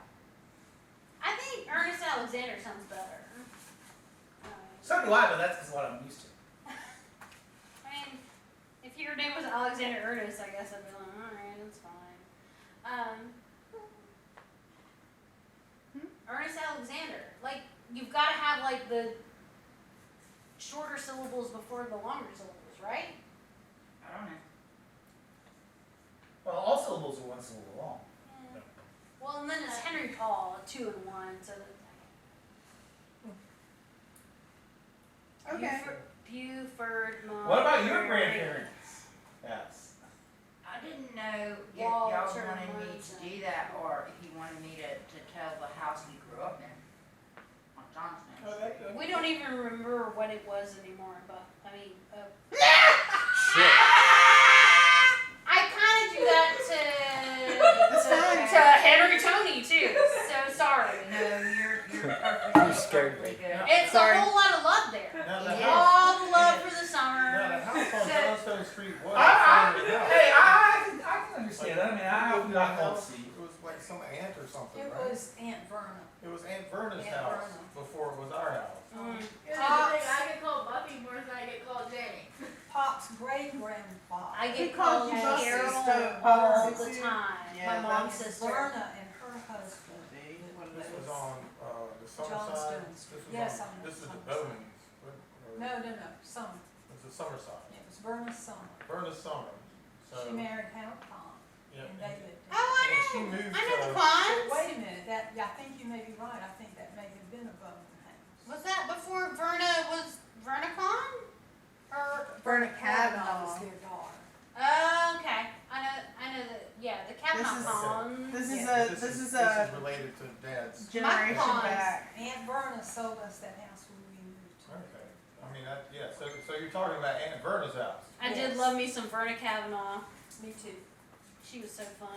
I think Ernest Alexander sounds better. So do I, but that's just what I'm used to. I mean, if your name was Alexander Ernest, I guess I'd be like, alright, that's fine. Ernest Alexander. Like, you've got to have, like, the shorter syllables before the longer syllables, right? I don't know. Well, all syllables are one syllable long. Yeah. Well, and then it's Henry Paul, 2 in 1, so that. Okay. Buford, What about your Montgomery. grandparents? Yes. I didn't know if y'all Walter wanted me to Merton. do that or if you wanted me to tell the house he grew up in on Johnston. We don't even remember what it was anymore, but I mean, Shit. I kind of do that That's fine. to Henry Tony too. So sorry. No, you're perfectly, You scared perfectly me. good. It's Sorry. a whole lot of love there. Now, the Yeah. house, All the love for the summer. now, the house on So- Johnstone Street was a I family house. can understand that. I mean, I often got called Steve. It was like some aunt or something, It right? was Aunt Verna. It was Aunt Verna's Aunt house Verna. before it was our house. Mm. Here's the thing, I get called Buffy more than I get called Jenny. Pop's great grandfather. I He get called called you Buffy, Carol so- all Buffy. the time. Yeah, My mom's that's sister. Verna and her husband. See, what This it was is. on, the summer side. Johnstone's. This was Yes, on, I know this is the Summer Bowmans. Or- No, Summer. It's the summer side. It was Verna's summer. Verna's summer. So, married Howard Pond, yeah. and they lived there. Oh, And she moved I know the to, But Ponds. wait a minute, I think you may be right, I think that may have been a Bowman house. Was that before Verna Pond? Or Verna Kavanaugh was Kavanaugh. their daughter. okay, I know that. Yeah, the Kavanaugh is- Pond. This is Yeah. a, this is a related to Dad's. generation Ponds. back. Aunt Verna sold us that house when we moved. Okay, I mean, yeah, so you're talking about Aunt Verna's house. I did Yes. love me some Verna Kavanaugh. Me too. She was so fun.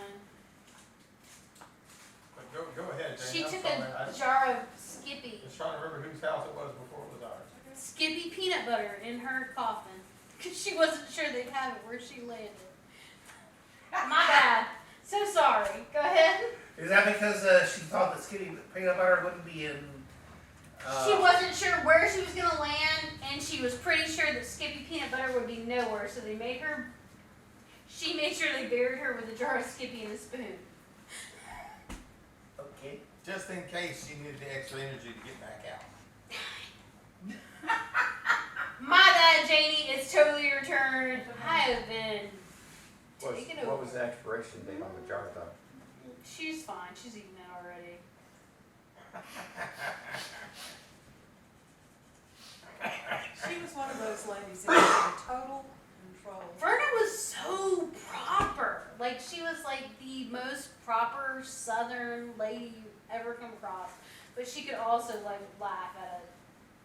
But go ahead, Jane. She I'm took sorry. a jar of Skippy. I was trying to remember whose house it was before it was ours. Skippy peanut butter in her coffin. Because she wasn't sure they'd have it where she landed. My bad. So sorry. Go ahead. Is that because she thought that Skippy peanut butter wouldn't be in? She wasn't sure where she was going to land, and she was pretty sure that Skippy peanut butter would be nowhere, so she made sure they buried her with a jar of Skippy and a spoon. Okay. Just in case she needed the extra energy to get back out. My bad, Janie. It's totally your turn. I have been taken over. What was the expiration date on the jar though? She's fine. She's eaten it already. She was one of those ladies that was in total control. Verna was so proper. Like, she was like the most proper Southern lady you ever come across. But she could also like laugh at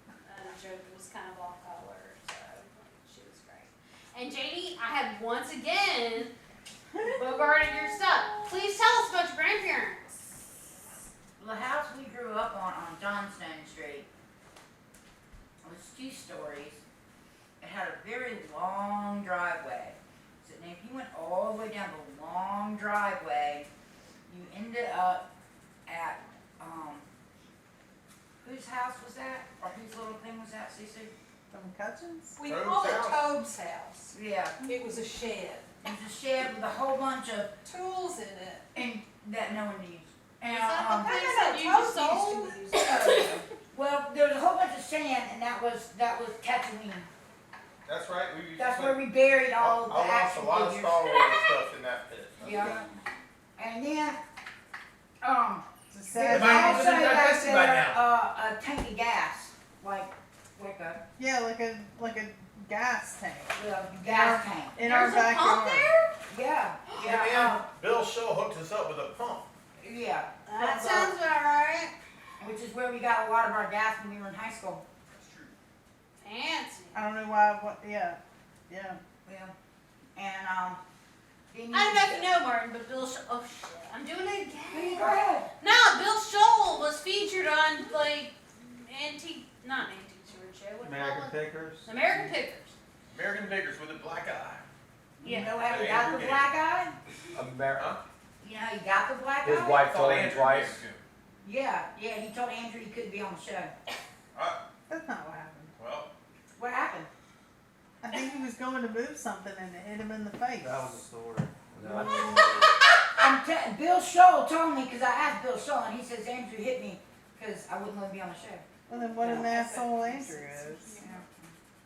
a joke that was kind of off color. So like, she was great. And Janie, I have once again bogarted your stuff. Please tell us about your grandparents. The house we grew up on Johnstone Street, was 2 stories. It had a very long driveway. So now if you went all the way down the long driveway, you ended up at, whose house was that? Or whose little thing was that, Cece? From Cutchins? We Tobe's called it house? Tobe's house. Yeah. It was a shed, It was a shed with a whole bunch of, tools in it. and that no one used. And, Is that the No, place no, that no, you Tobe's just sold? used to be used. well, there was a whole bunch of sand, and that was Tatooine. That's right, we used to That's put, where we buried all of the I lost a action lot of figures. Star Wars stuff in that pit. Yeah. And then, It's a there's sad It might also have been back digested by there, a tank of gas, like a, Yeah, like a gas tank gas tank. in our There's a pump backyard. there? Yeah, And yeah, then Bill Shaw hooked us up with a pump. yeah. That sounds about right. Which is where we got a lot of our gas when we were in high school. Fancy. I don't know why, yeah. Yeah. And, then I don't know if you know, Martin, but Bill oh shit, I'm doing it Go again. ahead. No, Bill Scholl was featured on, like, not Antique Stewart Show, what do you American call it? Pickers. American Pickers. American Pickers with a black eye. You Yeah. know how he Hey, got Andrew the Gates. black eye? Huh? You know how he got the black His eye? wife Thought told him Andrew twice. gave it to him. Yeah, he told Andrew he couldn't be on the show. That's not what happened. Well, What happened? I think he was going to move something and it hit him in the face. That was a story. No, Bill Scholl told me, because I asked Bill Scholl, and he says Andrew hit me because I wouldn't let him be on the show. Well, then what an asshole Andrew is.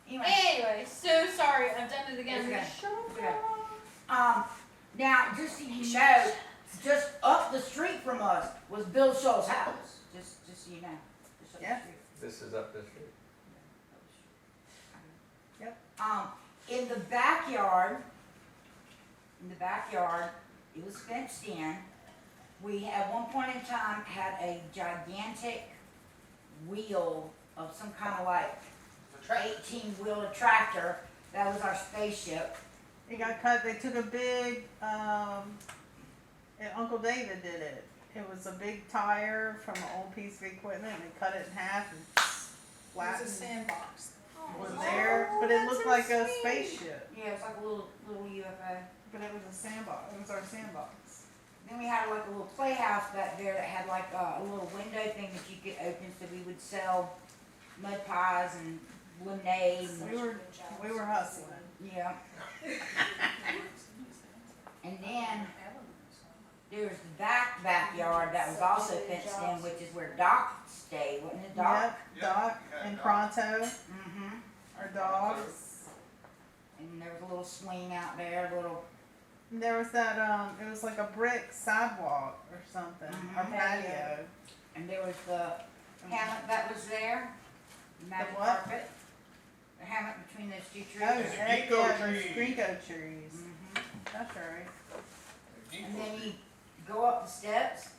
Anyway, Anyway, so sorry, I've done it again. It's okay. Now, just so you know, just up the street from us was Bill Scholl's house. Just so you know. Just up the Yeah. street. This is up this street. Yep. In the backyard, it was fenced in. We at one point in time had a gigantic wheel of some kind of like 18-wheeler tractor. That was our spaceship. It got cut, they took a big, and Uncle David did it. It was a big tire from an old piece of equipment and they cut it in half and It was a flattened. sandbox. It was there, but it looked like a spaceship. Yeah, it was like a little UFO. But it was a sandbox. It was our sandbox. Then we had like a little playhouse back there that had like a little window thing that you could open, so we would sell mud pies and lemonade. And, We were hustling. yeah. And then there's the backyard that was also fenced in, which is where Doc stayed, wasn't it, Doc? Yep, Doc and Pronto, Mm-hmm. our dogs. And there was a little swing out there, a little There was that, it was like a brick sidewalk or something, or Mhm. patio. And there was the hammock that was there, the magic what? carpet. The hammock between those two trees. Oh, heck ginkgo yeah, those trees. ginkgo trees. Mhm. That's right. And then you go up the steps,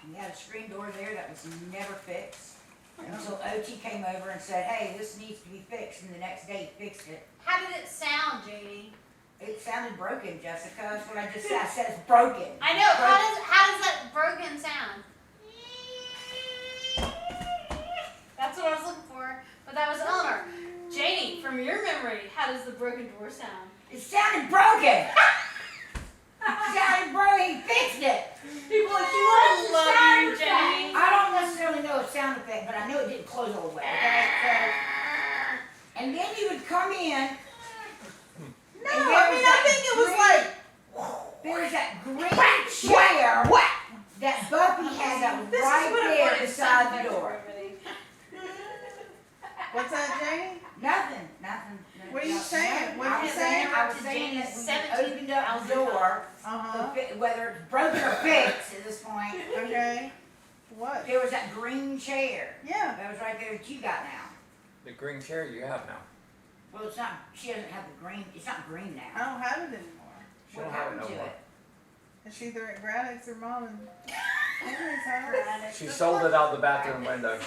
and you had a screen door there that was never fixed. Until OT came over and said, hey, this needs to be fixed, and the next day he fixed it. How did it sound, JD? It sounded broken, Jessica, that's what I just said, I said it's broken. I know. How does that broken sound? That's what I was looking for. But that was Eleanor. JD, from your memory, how does the broken door sound? It sounded broken! It sounded broken, he fixed it! People like you want love sound you, JD. I don't necessarily know a sound effect, but I know it didn't close all the way, okay? So, and then you would come in. No, I mean, I think it was like, There was that green chair that Buffy had that was This is right what I there wanted to beside sound the for door. everybody. what's that, Janie? Nothing. What are you saying? What are you I was saying? I was saying that when you opened up the 17,000 door, Uh-huh, whether it's broken or fixed at this point, okay. What? there was that green chair Yeah, that was right there that you got now. The green chair you have now. Well, it's not, she doesn't have the green, it's not green I now. don't have it anymore. She What don't have it happened no to more. it? It's either at Graddick's or Mom and Henry's house. She sold it out the bathroom window.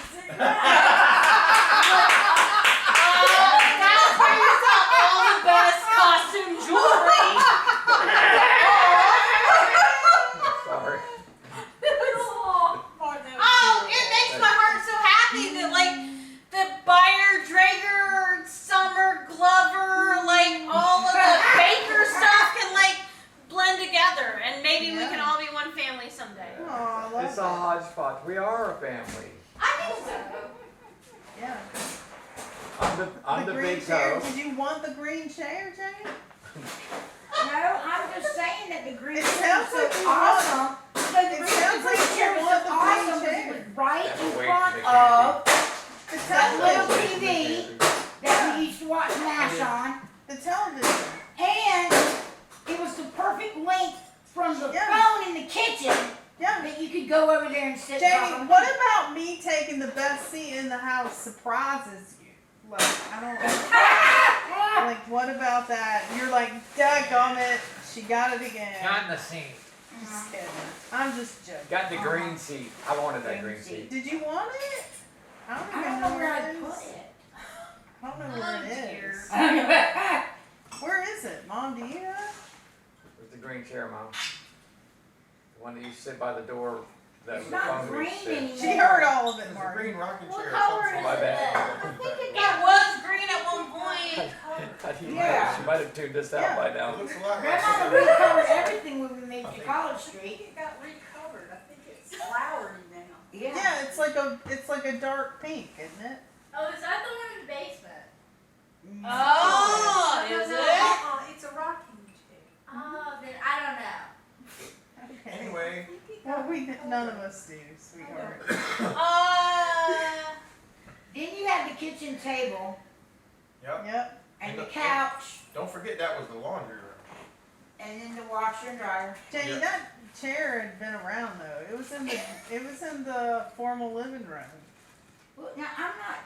That's where you got all the best costume jewelry. Sorry. Oh, it makes my heart so happy that like the Bayer, Drager, Summer, Glover, like all of the Baker stuff can like blend together, and maybe we can all be one family someday. Oh, I love It's a that. hodgepodge. We are a family. I think so. Yeah. I'm the green big chair. toe. Did you want the green chair, Jane? No, I'm just saying that the green It chair sounds was like so you awesome. So the It sounds like green chair you was want so the green awesome because chair. it was right That's in way front too of The that little television. TV that we used to watch MASH on. The television. And it was the perfect length from the Yeah. phone in the kitchen Yeah. that you could go over there and sit Jamie, down. what about me taking the best seat in the house surprises you? Like, I don't like, what about that? You're like, dadgummit, she got it again. Not in the scene. Just kidding. I'm just joking. Got the green seat. I wanted that green seat. Did you want it? I don't I even don't know where it I'd is. put it. I don't know where Oh, it dear. is. Where is it? Mom, do you know? With the green chair, Mom. The one that you sit by the door. That It's the not phone green would sit. anymore. She heard all of it, There's a Mark. green rocking What chair. color or is My something. bad. It was green at one point. How do you Yeah. know? She might have tuned us out Yeah. by It now. looks a lot like Grandma something. recovered everything when we moved to College Street. It got recovered. I think it's flowery now. Yeah. Yeah, it's like a dark pink, isn't it? Oh, is that the one in the basement? Oh, is it? It's a rocking chair. Oh, then I don't know. Okay. Anyway, Well, none of us do, sweetheart. Then you had the kitchen table yep. Yep. and the couch Don't forget that was the laundry room. and then the washer and dryer. Jenny, Yeah. that chair had been around though. It was in the formal living room. Well, now I'm not.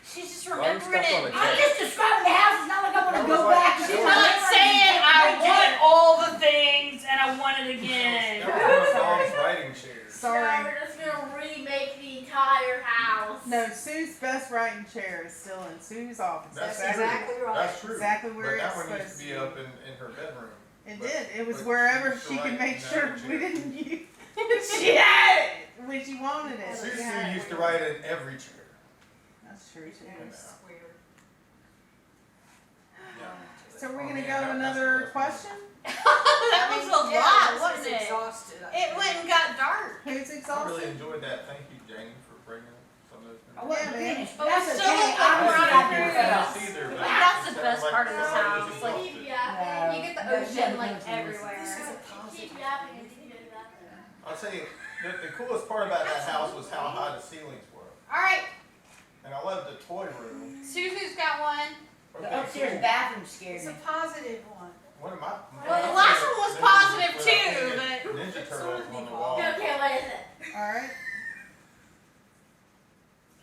She's just Why are you remembering stuck on it. the I'm just describing the house. It's not like I want That to was go like- back and that do was my like- Not saying I want all the things and I want it again. That was my mom's writing chair. Sorry. So we're just gonna remake the entire house. No, Sue's best writing chair is still in Sue's office. That's exactly right. That's true. exactly where But that it's one used supposed to be up in her bedroom. It but- did. It was but wherever she she used to could write make in sure that we chair. didn't use. She had it when she wanted it. She had Susie it. used to write in every chair. That's true too. And square. So we're Oh, gonna man, go to that's another the best question. That was a Yeah, lot, I was wasn't it? exhausted. It went and got dark. Who's I really exhausted? enjoyed that. Thank you, Jane, for bringing some of those. I wasn't Yeah, man. finished, But but we that's still okay. look like I we're was on a not cruise. finished. Either, but That's the it best sounded part of this like house, was like- Keep yapping. You get the No, ocean no, like no, no. everywhere. Keep yapping and keep doing that. I'll tell you, the coolest part about that house was how high the ceilings were. All right, And I loved the toy room. Suzu's got one. The Okay, upstairs cool. bathroom scared It's me. a positive one. One of my. Well, the last one was positive too, but Ninja Turtles on the wall. Okay, what is it? Alright.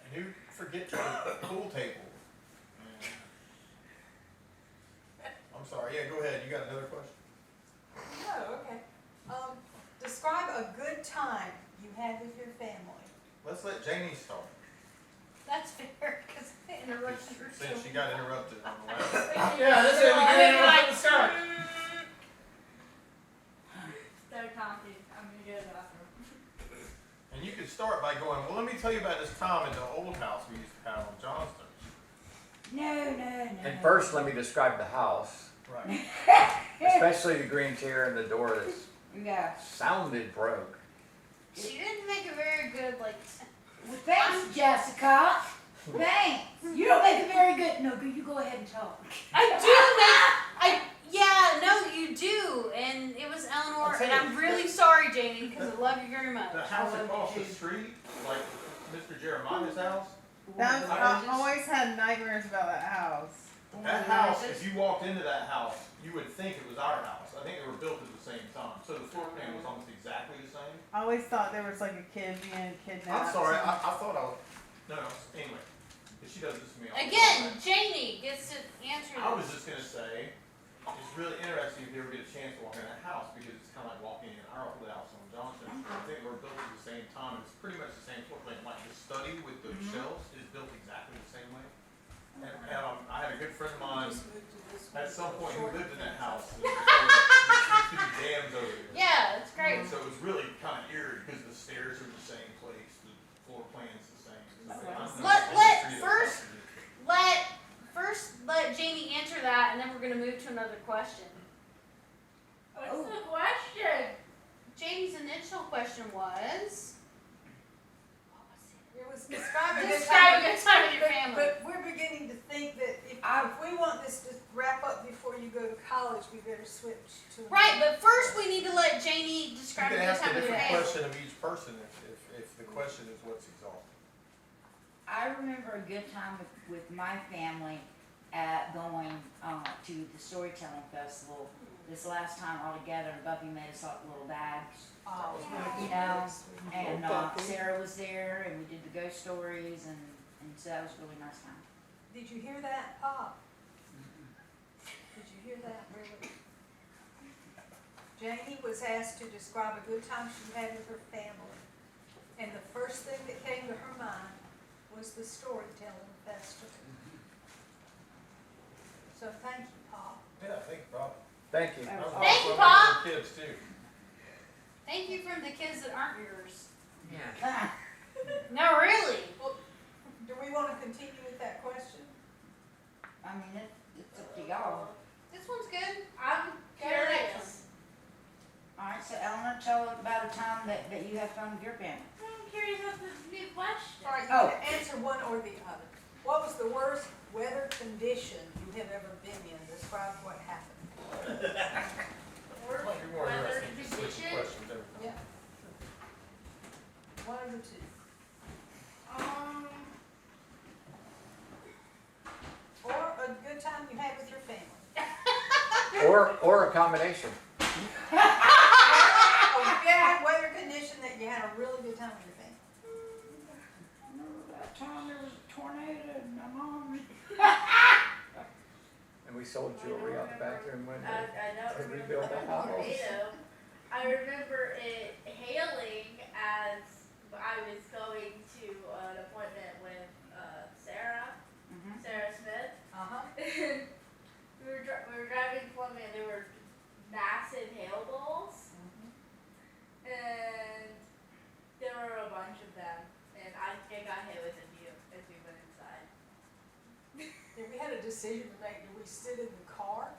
And who forget the pool table? I'm sorry, yeah, go ahead, you got another question? Oh, okay. Describe a good time you had with your family. Let's let Janie start, that's fair because I interrupted her. since she got interrupted on the last. Yeah, this is a good one to start. They're talking. I'm gonna go to the bathroom. And you could start by going, well, let me tell you about this time in the old house we used to have on Johnston. No. And first, let me describe the house, Right. especially the green chair and the door that Yeah. sounded broke. She didn't make a very good like. Well, thanks, Jessica. Thanks. You don't make a very good. No, you go ahead and talk. Yeah, no, you do, and it was Eleanor, I'll tell and you. I'm really sorry, Janie, because I love you very much. The house across the street, like Mr. Jeremiah's house, That's, I always had nightmares about that house. that house, if you walked into that house, you would think it was our house. I think they were built at the same time, so the floor plan was almost exactly the same. I always thought there was like a kid being kidnapped. I'm sorry, I thought I was, no, anyway, if she does this to me, I'll. Again, Janie gets to answer I was this. just gonna say, it's really interesting if you ever get a chance to walk in that house, because it's kinda like walking in our old house on Johnson. I think they were built at the same time, it's pretty much the same floor plan, like the study with the shelves is built exactly the same way. And, I had a good friend of mine, Just moved to this one. at some point, who Short lived in that fence. house. There used to be dams over there. Yeah, that's great. So it was really kinda eerie, because the stairs are the same place, the floor plan's the same. Let Jamie answer that, and then we're gonna move to another question. What's the question? Jamie's initial question was. It was describe a good Describe a time. good time with your But- family. But we're beginning to think that if we want this to wrap up before you go to college, we better switch to. Right, but first we need to let Janie You describe a can good ask a time with your different family. question of each person if the question is what's exalted. I remember a good time with my family at going to the storytelling festival. This last time all together, Buffy made us up little bags, Oh, you know, and Sarah was there, and we did the ghost stories, and so that was a really nice time. Did you hear that, Pop? Did you hear that, really? Janie was asked to describe a good time she had with her family, and the first thing that came to her mind was the storytelling festival. So thank you, Pop. Yeah, think about it. Thank you. That was Thank you, awesome Pop. for Kids too. Thank you from the kids that aren't yours. Yeah. No, really. Do we want to continue with that question? I mean, it's up to y'all. This one's good. I'm curious. Alright, so Eleanor, tell them about a time that you have fun with your family. I'm curious about this new question. All right, you Oh. can answer one or the other. What was the worst weather condition you have ever been in? Describe what happened. Worst Might be more weather interesting to switch the condition? questions every time. Yeah. One of the two. Or a good time you had with your family. Or a combination. A bad weather condition that you had a really good time with your family. Remember that time there was a tornado and my mom. And we sold jewelry out the bathroom window. I don't To remember rebuild the the house. tornado. I remember it hailing as I was going to an appointment with Sarah Smith. Uh-huh. we were driving to Columbia and there were massive hail balls. And there were a bunch of them. And it got hit with a few as we went inside. If we had a decision to make, do we sit in the car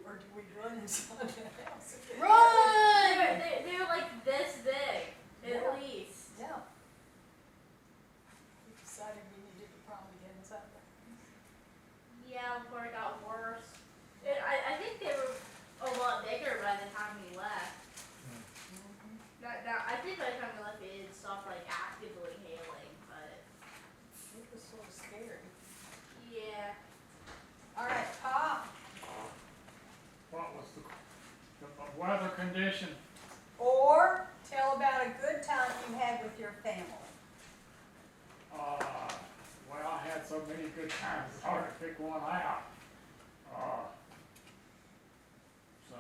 or do we run inside the house? Run! They were like this big, at Yeah. least. Yeah. We decided we needed to probably get inside the house. Yeah, before it got worse. I think they were a lot bigger by the time we left. I think by the time we left, it had stopped like actively hailing, but It was sort of scary. yeah. All right, Pop. What was the weather condition. Or tell about a good time you had with your family. Well, I had so many good times, it's hard to pick one out. So,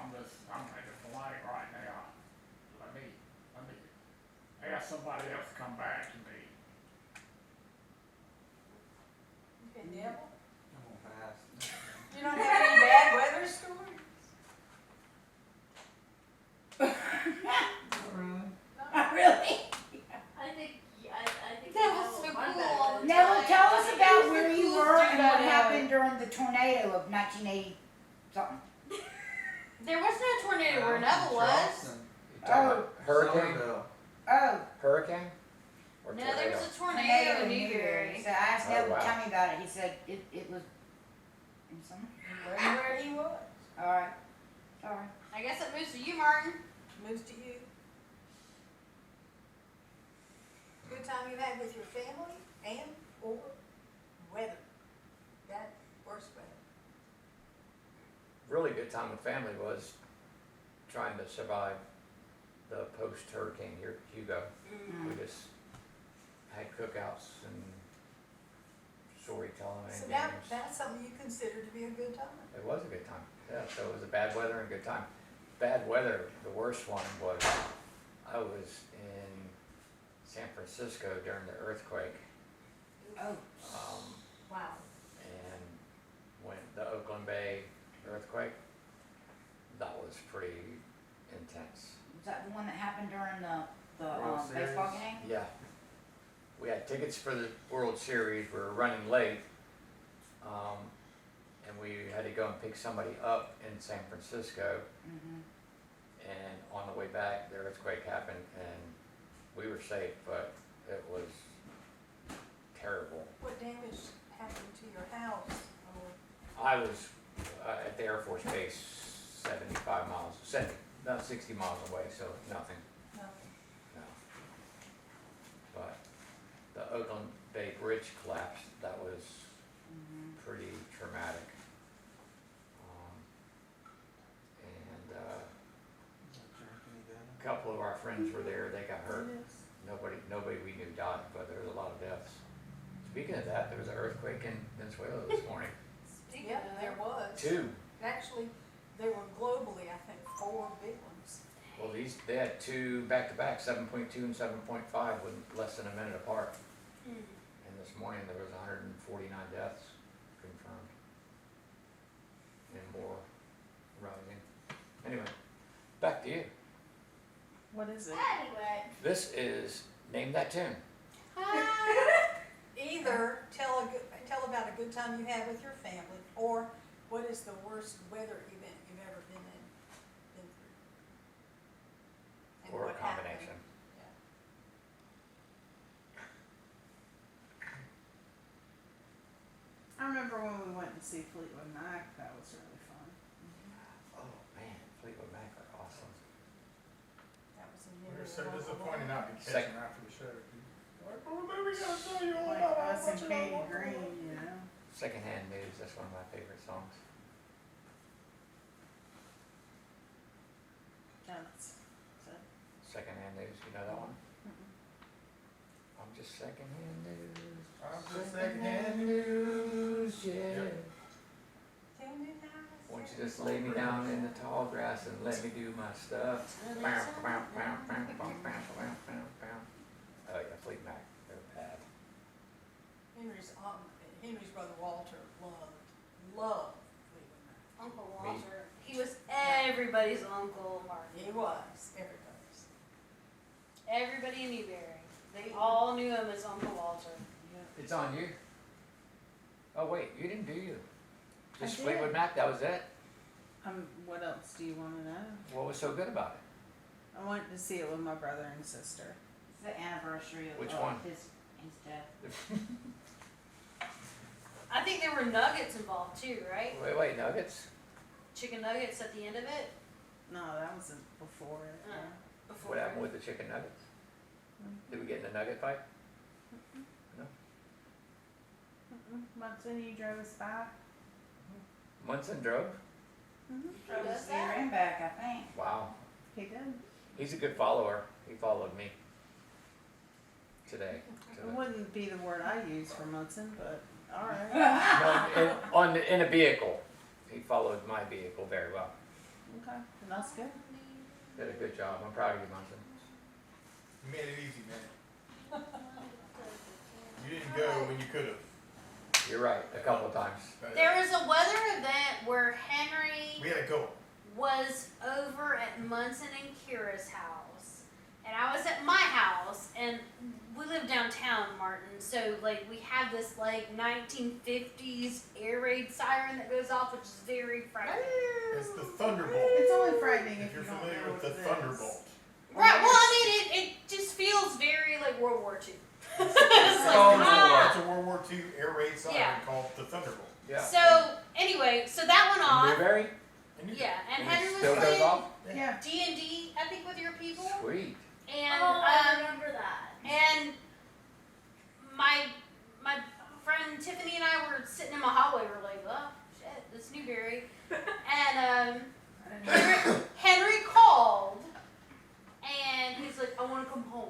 I'm at a blank right now. Let me ask somebody else to come back to me. Okay, Neville? I'm gonna pass. You don't have any bad weather stories? Really? I think That you was know so one cool better all the than- Neville, tell us It about was where the you coolest were and trip what ever. happened during the tornado of 1980 something. There was no tornado where Neville was. Charleston, You talking about hurricane? Somerville. Oh, Hurricane? Or No, there was tornado? a tornado in Newberry. Newberry. So I asked Oh, Neville wow. to tell me about it. He said it was in summer. Where he was. All right. Sorry. I guess it moves to you, Martin. Moves to you. Good time you had with your family and or weather. That worst weather. Really good time with family was trying to survive the post-hurricane here, Hugo. We just had cookouts and storytelling So and now, games. that's something you consider to be a good time. It was a good time. Yeah, so it was a bad weather and a good time. Bad weather, the worst one was, I was in San Francisco during the earthquake. Oh. Wow. And when the Oakland Bay earthquake, that was pretty intense. Was that the one that happened during the World baseball Series? game? Yeah. We had tickets for the World Series, we were running late. And we had to go and pick somebody up in San Francisco. Mm-hmm. And on the way back, the earthquake happened and we were safe, but it was terrible. What damage happened to your house? Or I was at the Air Force Base 75 miles, about 60 miles away, so nothing, nothing? no. But the Oakland Bay Bridge collapsed, that was pretty traumatic. And a couple of our friends were there, they got hurt. Nobody we knew died, but there was a lot of deaths. Speaking of that, there was an earthquake in Venezuela this morning. Speaking Yeah, of there was. 2. Actually, there were globally, I think, 4 big ones. Well, they had 2 back-to-back, 7.2 and 7.5, with less than a minute apart. And this morning, there was 149 deaths confirmed. And more rising. Anyway, back to you. What is it? Anyway, This is Name That Tune. Either tell about a good time you had with your family, or what is the worst weather event you've ever been through. And Or a what happened. combination. I remember when we went to see Fleetwood Mac. That was really fun. Oh, man, Fleetwood Mac are awesome. That was in We Newberry. were so disappointed not to catch Second. them after the show. Like, oh, then we gotta tell you all Like about us what and you Katie know. Green, you know. Secondhand News, that's one of my favorite songs. That's so. Secondhand News, you know that one? I'm just secondhand news. I'm just secondhand news, yeah. Yep. Tell me how to Won't say you just lay me down in the tall grass and let me do my stuff? Bow, bow, bow, bow, bow, bow, bow, bow, bow. Oh yeah, Fleet Mac, they're bad. Henry's brother Walter loved Fleetwood Mac. Uncle Me. Walter. He was everybody's Uncle Martin. He was everybody's. Everybody in Newberry. They all knew him as Uncle Walter. It's on you. Oh wait, you didn't do you? Just I Fleetwood did. Mac, that was it? What else do you want to know? What was so good about it? I went to see it with my brother and sister. It's the anniversary of Which one? his death. I think there were nuggets involved too, right? Wait, Nuggets? Chicken nuggets at the end of it. No, that was before it. Oh. before. What happened with the chicken nuggets? Did we get in a nugget fight? Munson, you drove us back. Munson drove? Does He that? ran back, I think. Wow. He did. He's a good follower. He followed me today. It wouldn't be the word I use for Munson, but all right. No, in a vehicle. He followed my vehicle very well. Okay, that's good. Did a good job. I'm proud of you, Munson. You made it easy, man. You didn't go when you could have. You're right, a couple of times. There was a weather event where Henry We had to go. was over at Munson and Kira's house, and I was at my house, and we live downtown, Martin, so like we have this like 1950s air raid siren that goes off, which is very frightening. It's the Thunderbolt. It's only frightening If if you're you don't familiar know with what the it is. Thunderbolt. Right, well I mean it just feels very like World War II. It's like, Oh, ah. It's a World War II air raid siren Yeah. called the Thunderbolt. Yeah. So anyway, so that went In off. Newberry? And you- Yeah, and And Henry it was still goes playing off? Yeah. D&D, I think, with your people. Sweet. And Oh, I remember that. and my friend Tiffany and I were sitting in my hallway. We're like, oh shit, this Newberry. And Henry called, and he's like, I want to come home.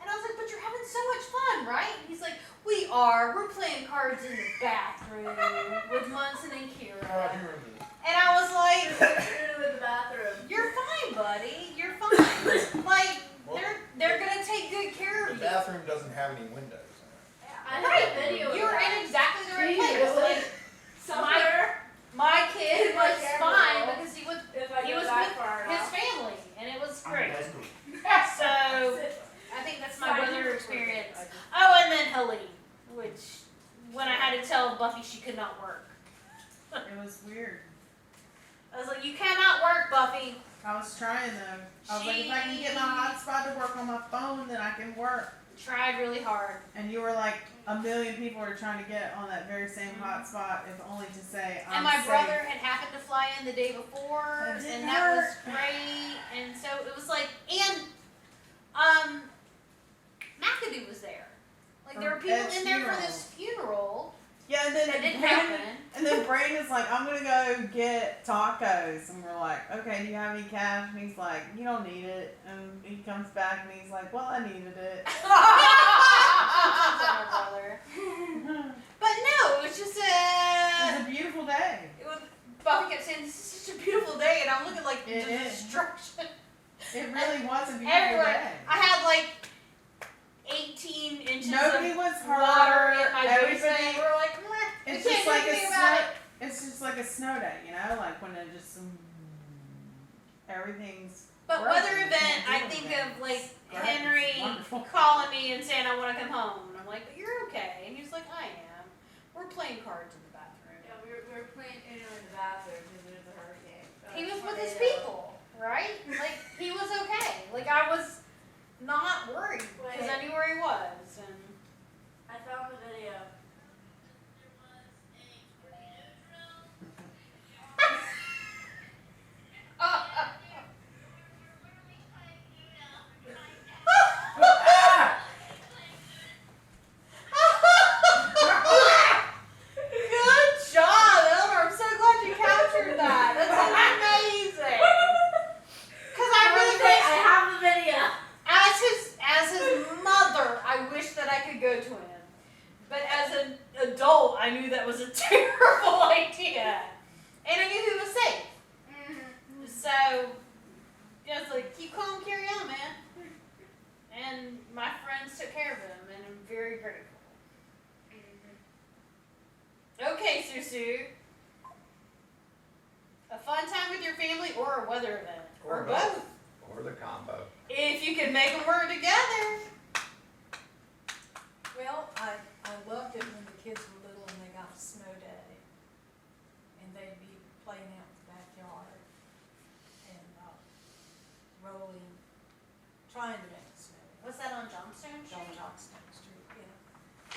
And I was like, but you're having so much fun, right? And he's like, we are. We're playing cards in the bathroom with Munson and Oh, I Kira. do remember this. And I was like, In the bathroom. you're fine, buddy. You're fine. Like, Well, they're gonna take good care The of you. bathroom doesn't have any windows in it. I Right. have a video. You were in exactly the right Do you? place. Like, Somewhere. my kid was Like fine Emerald. because he was If I he go was that with far his enough. family, and it was great. That's cool. So I think that's my weather experience. Oh, and then Helene, which when I had to tell Buffy she could not work, It was weird. I was like, "You cannot work, Buffy." I was trying though. I was like, if I can get my hotspot to work on my phone, then I can work. Tried really hard. And you were like, a million people are trying to get on that very same hotspot, if only to say I'm And my safe. brother had happened to fly in the day before, That didn't and that was hurt. great. And so it was like, and McAdoo was there. Like there were For people Ed's in there for funeral. this funeral Yeah, and then that didn't Brandon, happen. and then Brandon's like, I'm gonna go get tacos, and we're like, okay, do you have any cash? And he's like, you don't need it. And he comes back and he's like, well, I needed it. My brother. But no, it was just It was a beautiful day. it was, Buffy kept saying, "This is such a beautiful day," and I'm looking like It the is. destruction. It really was a beautiful Everywhere. day. I had like 18 inches Nobody of was water hurt. in my Everybody. basement. We're like, "Meh, we It's can't just do like a anything about snow. it." It's just like a snow day, you know, like when it just everything's. But frozen. weather You event, can't do I think anything. of like It's great. Henry It's wonderful. calling me and saying, "I want to come home," and I'm like, "But you're okay," and he's like, "I am. We're playing cards in the bathroom." Yeah, we were playing in the bathroom because there's a hurricane. He was with his Tornado. people, right? Like he was okay. Like I was not worried because I Wait. knew where he was, and I found the video. good job, Elmer. I'm so glad you captured that. That's amazing. Because I really wish, I have the video. as his mother, I wish that I could go to him. But as an adult, I knew that was a terrible idea, and I knew he was safe. So, just like keep calm, carry on, man. And my friends took care of him, and I'm very grateful. Okay, Susu. A fun time with your family or a weather event? Or both. Or the combo. If you can make them work together. Well, I loved it when the kids were little and they got a snow day. And they'd be playing out in the backyard and rolling, trying to make a snow day. Was that on Johnstone On Johnstone Street, yeah.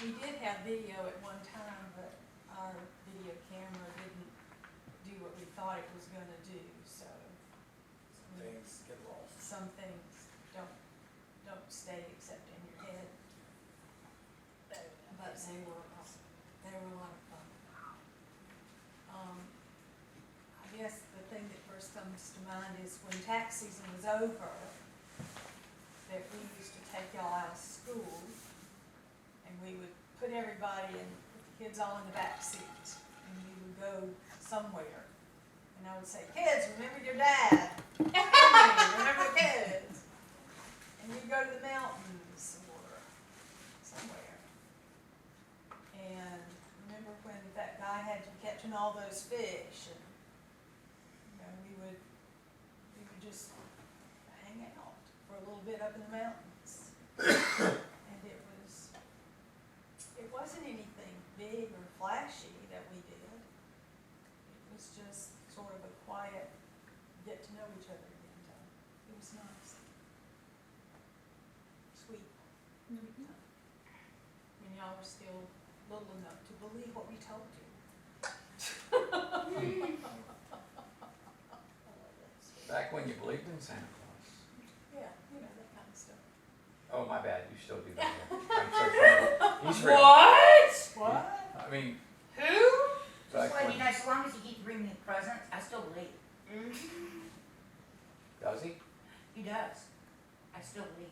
We did have video at one time, but our video camera didn't do what we thought it was gonna do, so things get lost. Some things don't stay except in your head, but they were a lot of fun. I guess the thing that first comes to mind is when tax season was over, that we used to take y'all out of school, and we would put everybody and put the kids all in the back seat, and we would go somewhere. And I would say, kids, remember your dad. Remember the kids. And you'd go to the mountains or somewhere. And remember when that guy had you catching all those fish, and we would just hang out for a little bit up in the mountains. And it wasn't anything big or flashy that we did. It was just sort of a quiet, get to know each other again time. It was nice. Sweet. When y'all were still little enough to believe what we told you. Back when you believed in Santa Claus. Yeah, that kind of stuff. Oh, my bad, you still do that. I'm so sorry. He's real. What? I mean, Who? back Just letting you when, know, as long as he keeps bringing me presents, I still believe. does he? He does. I still believe.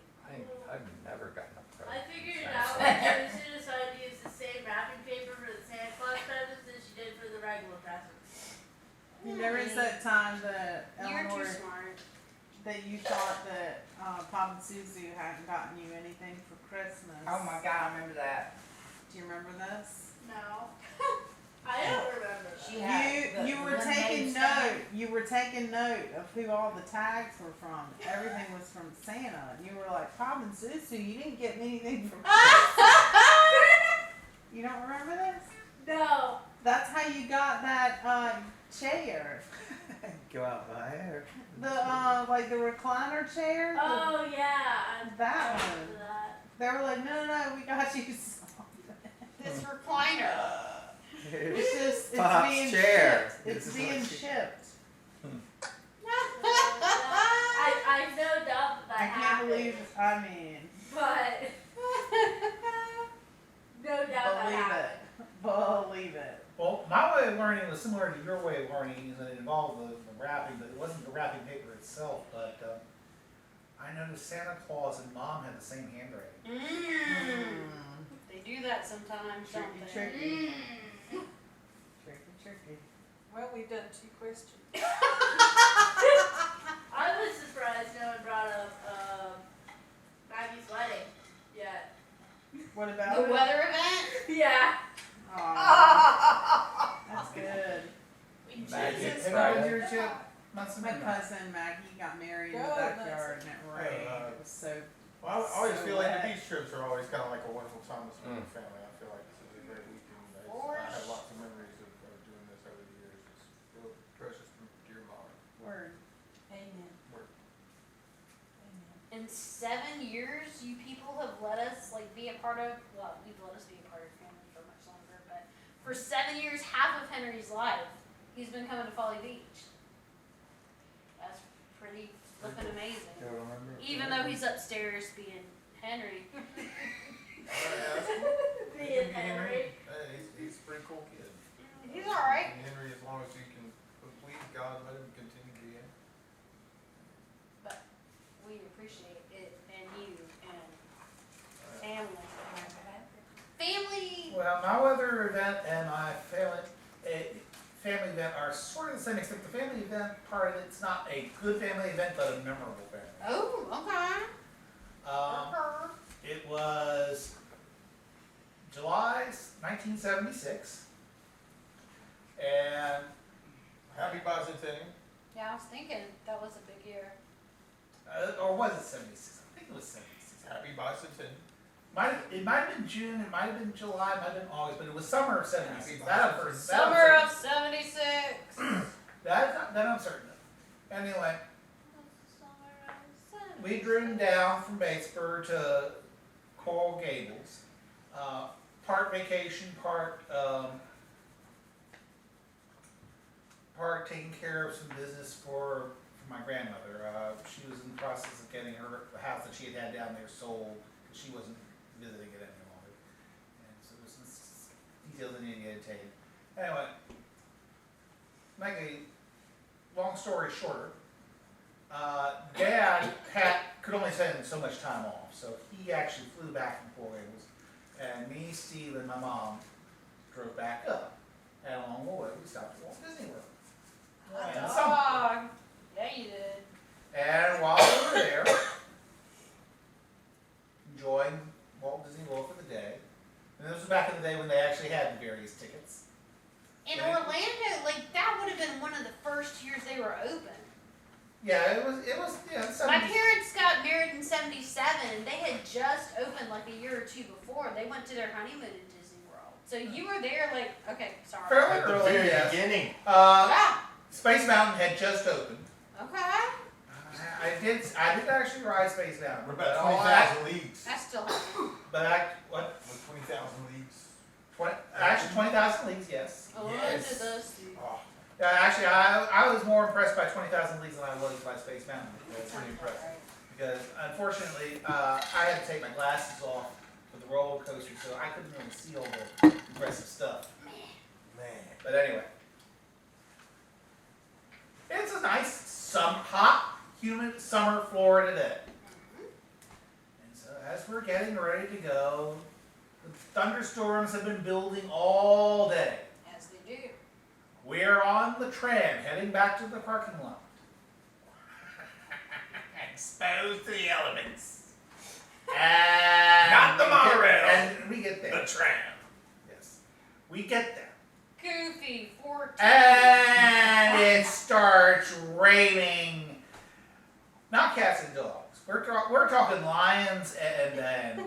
I've never gotten a present. I figured it out when Susan decided to use the same wrapping paper for the Santa Claus presents as she did for the regular presents. There is that time that You're too Eleanor, smart. that you thought that Pop and Suzu hadn't gotten you anything for Christmas. Oh my God, I remember that. Do you remember this? No. I don't remember that. She had You the were lemonade taking stand. note. You were taking note of who all the tags were from. Everything was from Santa. You were like, Pop and Susu, you didn't get me anything from Christmas. You don't remember this? No. That's how you got that chair. Go out and buy it. The like the recliner chair. Oh yeah. That I one. remember that. They were like, no, we got you something. This recliner. It's just, it's Pop's being chair. shipped. It's This is being what she- shipped. I no doubt that I that can't happened. believe, I mean, But no doubt that believe happened. it. Believe it. Well, my way of learning was similar to your way of learning, and it involved the wrapping, but it wasn't the wrapping paper itself, but, I noticed Santa Claus and Mom had the same handwriting. They do that sometimes, don't Tricky, they? tricky. Mm. Tricky. Well, we've done 2 questions. I was surprised no one brought up Maggie's wedding yet. What about The it? weather event? Yeah. Aw, that's good. Magic Hey, Friday. what was your chip? Months My ago? cousin Maggie got married in the Good, backyard and it rained. It was so, Well, I always So feel like wet. the beach trips are always kind of like a wonderful time to spend with family. I feel like this is a great weekend. I have lots of memories of doing this over the years. It's real precious and dear memory. word. Amen. Work. Amen. In 7 years, you people have let us be a part of. Well, you've let us be a part of your family for much longer, but for 7 years, half of Henry's life, he's been coming to Folly Beach. That's pretty flippin' amazing. Don't remember. Even though he's upstairs being Henry. Being Henry. Hey, he's a pretty cool kid. He's all right. And Henry, as long as he can please God, let him continue to be in. But we appreciate it and you and family. Family. Well, my weather event and my family event are sort of the same, except the family event part of it's not a good family event, but a memorable family. Oh, okay. It was July 1976, and Happy bicentennial. Yeah, I was thinking that was a big year. or was it 76? I think it was 76. Happy bicentennial. It might have been June, it might have been July, it might have been August, but it was summer of 76. Happy That I'm certain. Summer of 76. That I'm certain of. Anyway, we driven down from Batesburg to Coral Gables. Part vacation, part taking care of some business for for my grandmother. She was in the process of getting the house that she had down there sold, because she wasn't visiting it any longer. And so there's some details that need to get obtained. Anyway, make a long story shorter, Dad could only spend so much time off, so he actually flew back from Port Wales, and me, Steve, and my mom drove back up. And along the way, we stopped at Walt Disney World. And Dog. Yeah, you did. And while we were there, enjoying Walt Disney World for the day, and this was back in the day when they actually had the various tickets. In Orlando, like that would have been one of the first years they were open. Yeah, it was, yeah, My 70s. parents got married in '77. They had just opened like a year or two before. They went to their honeymoon in Disney World. So you were there, like, okay, sorry. Fairly At the early, very yes. beginning. Yeah. Space Mountain had just opened. Okay. I did actually ride Space Mountain. We're about but all I- 20,000 leagues. That's still happening. But what? We're 20,000 leagues. 20,000 leagues, yes. Oh, Yes. look at those two. Oh, Yeah, actually, I was more impressed by 20,000 leagues than I was by Space Mountain. Sounds impressive. right. Because unfortunately, I had to take my glasses off for the roller coaster, so I couldn't really see all the impressive stuff. man. But anyway, it's a nice, hot, humid summer Florida day. And so as we're getting ready to go, the thunderstorms have been building all day. As they do. We're on the tram heading back to the parking lot. Exposed to the elements. And Not the monorail. And we get there. The tram. Yes. We get there. Goofy 14. And it starts raining. Not cats and dogs. We're talking lions and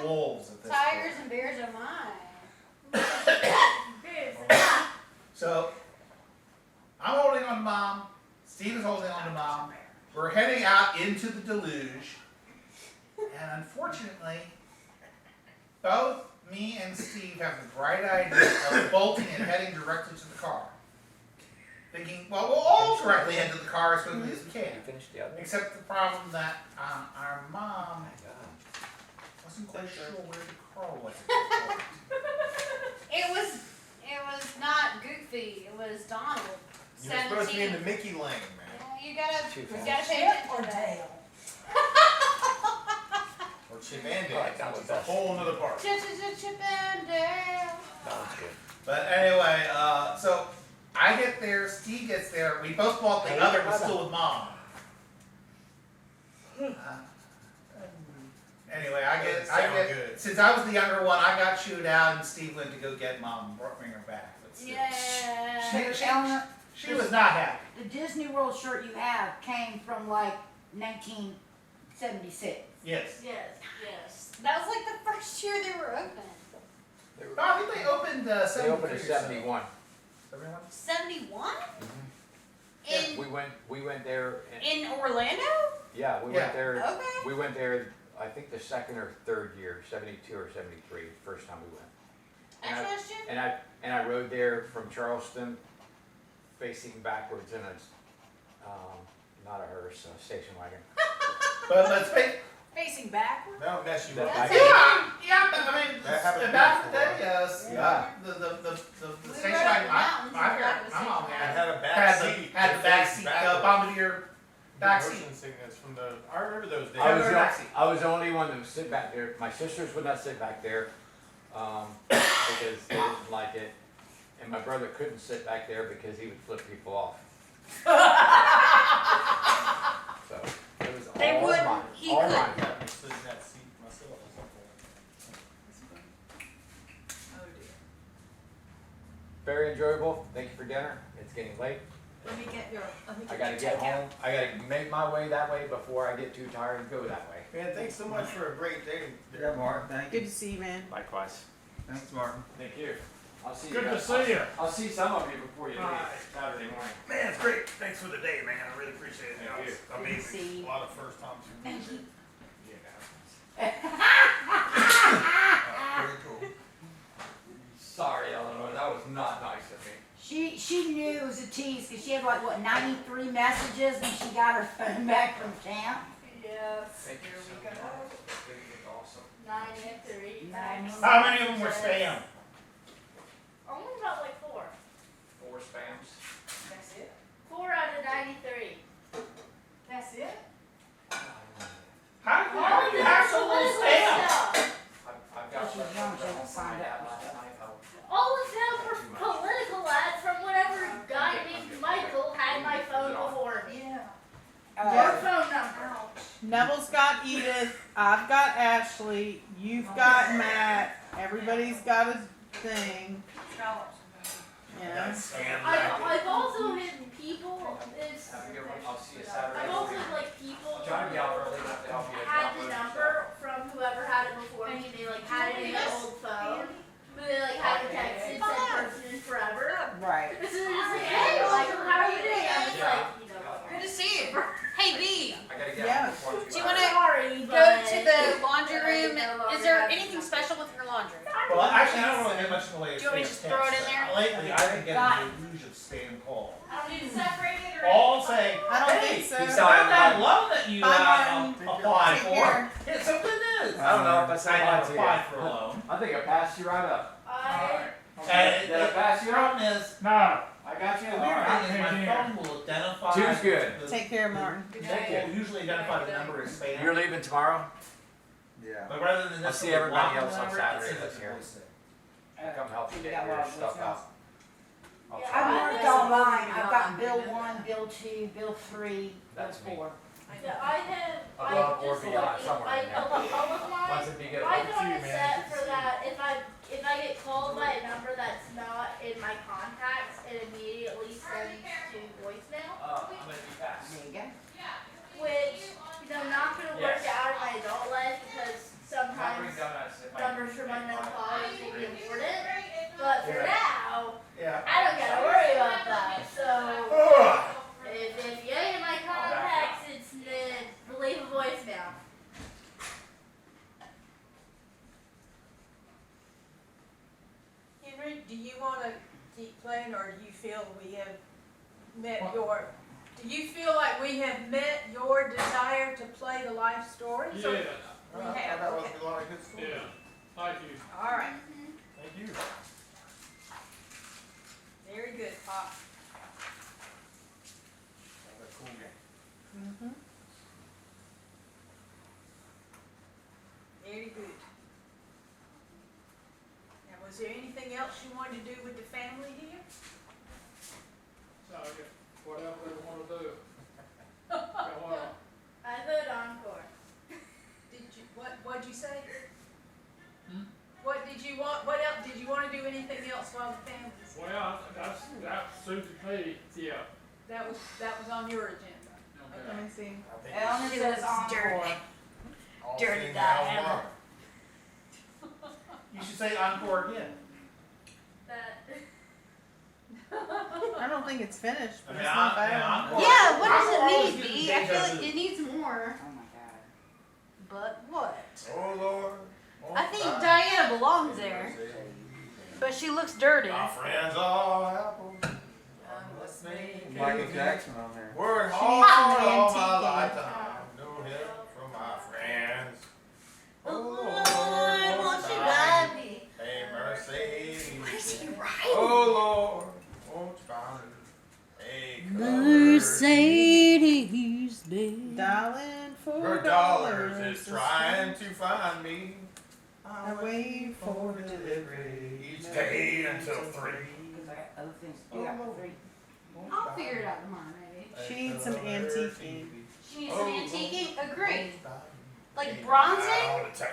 wolves at this Tigers point. and bears are mine. So I'm holding on to Mom. Steve is holding on to Mom. We're heading out into the deluge. And unfortunately, both me and Steve have the bright idea of bolting and heading directly to the car. Thinking, well, we'll all directly head to the car as quickly as we can. You finished the other one? Except the problem that our mom wasn't quite sure where the car was at this point. It was not Goofy. It was Donald. You're supposed to be in 17. the Mickey lane, man. Yeah, you gotta Too pay fast. Chip attention or to that. Dale? Or Chip and Dale, Right, that was which is a best. whole nother part. Chip and Dale. That was good. But anyway, so I get there, Steve gets there, we both bought the other, but still with Mom. Anyway, Doesn't sound get, good. since I was the younger one, I got chewed out and Steve went to go get Mom and bring her back. But still, Yeah. Eleanor, she was not happy. the Disney World shirt you have came from like 1976. Yes. Yes, yes. That was like the first year they were open. They, were, No, I think they opened they 73 opened in or so. 71. 71? 71? Mm-hmm. We went there. In Orlando? Yeah, we Yeah. went there. Okay. We went there. I think the second or third year, 72 or 73, first time we went. And I- That's question? And I rode there from Charleston, facing backwards in a, not a hearse, a station wagon. But let's face Facing backward? That'll mess you That up. I- yeah, but I mean, That happened back in the before. day, yes, Yeah. the We station rode up wagon, the mountains my and parents, my mom It had, had a back had seat. the, had the back seat, bombardier back seat. Motion sickness from the, I remember those days. I was, Everyone backseat. I was the only one that would sit back there. My sisters would not sit back there because they didn't like it, and my brother couldn't sit back there because he would flip people off. So it was They all wouldn't. mine. He All couldn't. mine. I haven't stood in that seat myself at some point. Oh dear. Very enjoyable. Thank you for dinner. It's getting late. Let me get I gotta your get takeout. home. I gotta make my way that way before I get too tired and go that way. Man, thanks so much for a great day. Yeah, Martin, thank Good you. to see you, man. Likewise. Thanks, Martin. Thank you. I'll see you. Good to guys. see you. I'll see some of you before you leave Alright. Saturday morning. Man, it's great. Thanks for the day, man. I really appreciate it. Thank you. It's Good to amazing. see you. A lot of first times for me. Yeah. Very cool. Sorry, Eleanor. That was not nice of me. She knew it was a tease because she had like, what, 93 messages when she got her phone back from camp? Yes. Thank you so much. It was awesome. 93. How many of them were spam? Only about like 4. 4 spams. That's it? 4 out of 93. That's it? How All did of you them have are so little political spam? stuff. I've got She's some young, she from hasn't signed my dad up. last night. All of them were political ads from whatever guy named Michael had my phone before me. Yeah. Your phone number. Neville's got Edith, I've got Ashley, you've got Matt, everybody's got a thing. Yeah. I've also hidden people. It's, Have a good one. I'll see you Saturday. I've also hidden like people I'll try to be out early enough to help you. had the number from whoever had it before me. They like had it in their old phone. But they like had the text it said person in forever. Right. And so they're just like, hey, like, how are you doing? I'm just like, you know. Good to see you. Hey, B, I gotta get Yeah. out before do you hours. wanna Sorry, go but to the laundry room? no longer Is there have anything the special with your laundry? Well, actually, I don't really get much in the way of Do you want me to spam just throw it in texts. there? Lately, I've been getting the illusion of spam calls. I don't need to separate it All saying, I don't hey, think so. He's about telling that everybody. loan that you Bye, Martin. applied Take for. care. It's some good news. I don't know if I said I that have to applied you. for a loan. I think I passed you right up. And Did I pass the you up? problem is, No, I got you. the All weird right. thing is my phone will identify. Two's good. the- Take care, Martin. Thank you. Will usually identify the number as spam. You're leaving tomorrow? Yeah. But rather than I'll this, see little everybody block else on number, Saturday it's that's a here. voice. I'll come help you You get got your one of stuff those out. I'll Yeah, try. I I marked have- all mine. I've got Bill 1, Bill 2, Bill 3, Bill That's me. 4. Yeah, I have, Above or just beyond, like, somewhere I in there. all of mine. Once it be good. My phone is set for that if I get called by a number that's not in my contacts, it immediately sends to voicemail, I'm gonna be fast. There you go. which not gonna work Yes. out in my adult life because Not bring sometimes donuts. It might- numbers from unknown callers may be important. But for Yeah. now, Yeah. I don't gotta worry about that. So Ugh. if you ain't in my contacts, it's leave a voicemail. Henry, do you wanna keep playing, or do you feel we have met What? your, do you feel like we have met your desire to play the life stories? or- yeah, We I have, thought that was okay. a lot of good stories. yeah, thank you. All right, Thank you. very good, Pop. That was a cool game. Mm-hmm. Very good. Now, was there anything else you wanted to do with the family here? So, yeah, whatever they wanna do. Go on. I vote encore. Did you, what'd you say? Hmm? What did you want, what else, did you wanna do anything else while the family's? Well, that suited me, yeah. That was on your agenda. Okay. Let me see. I think Ellen She says looks encore. all Dirty seen Al's Diana. Mom. You should say encore again. That. I don't think it's finished, I but mean, it's not I- bad. encore. Yeah, what I'm does always it need, getting B? I feel deja like vu. it needs more. Oh my God. But what? Oh Lord. I think Diana belongs there. But she looks dirty. My friends all apples. Michael Jackson on there. Worked She hard needs some all my antiquing. lifetime. No help from my friends. Lord, won't you guide me? Hey, Mercedes. What is he writing? Oh Lord, won't you find her? Hey, Mercedes Benz. Dialing for her dollars is trying to find me. I wait for delivery each day until 3. Because I got other things to do after 3. I'll figure it out tomorrow, maybe. She needs some antiquing. She needs some antiquing. Agreed. Like Hey, bronzing? I wanna take-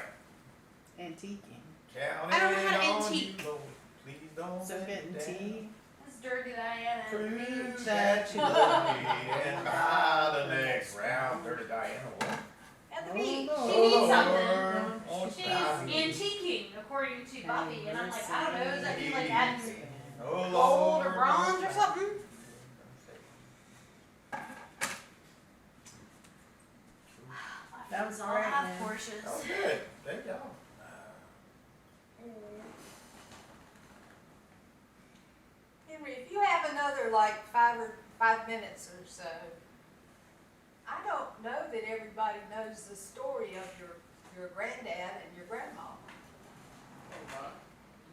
Antiquing. Counting I don't know how to on antique. you, Lord. Please don't So let me getting down. tea. It's dirty Diana. Prove that you love me, and by the next round, Dirty Diana will. At the beach. Oh, She needs Lord, something. won't She's you find me? antiquing, according to Buffy. And I'm like, I don't know, does that mean like adding Oh, gold Lord, or bronze or won't something? That was all great, have man. Porsches. Oh, good. Thank y'all. for like 5 minutes or so. I don't know that everybody knows the story of your granddad and your grandma.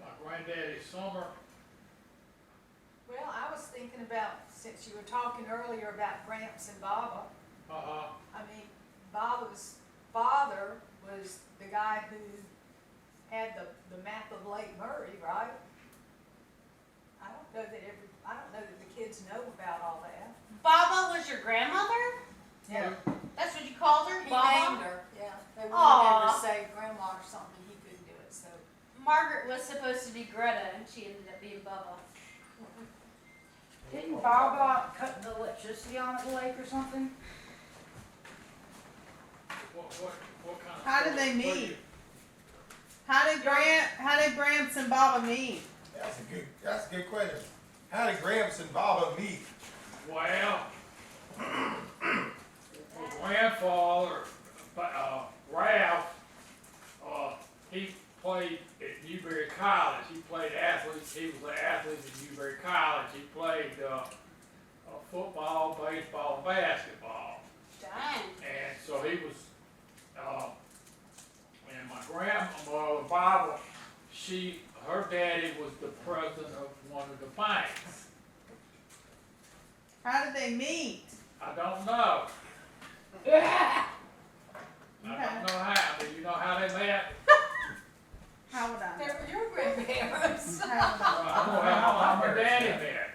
My granddaddy Summer, Well, I was thinking about, since you were talking earlier about Gramps and Baba, I mean, Baba's father was the guy who had the map of Lake Murray, right? I don't know that the kids know about all that. Baba was your grandmother? Yeah. That's what you called her? He Baba? named her, yeah. They Aw. wanted him to say grandma or something, he couldn't do it, so. Margaret was supposed to be Greta, and she ended up being Bubba. Didn't Baba cut the electricity on at the lake or something? what kind of? How did they story- what do meet? you- How did Gramps and Baba meet? That's a good question. How did Gramps and Baba meet? Well, grandfather, Ralph, he played at Newberry College. He played athlete. He was an athlete at Newberry College. He played football, baseball, and basketball. Dang. And so he was, and my grandmother, Barbara, her daddy was the president of one of the banks. How did they meet? I don't know. I don't know how. Do you know how they met? How would I They know? were your grandparents. How would I know how my daddy met.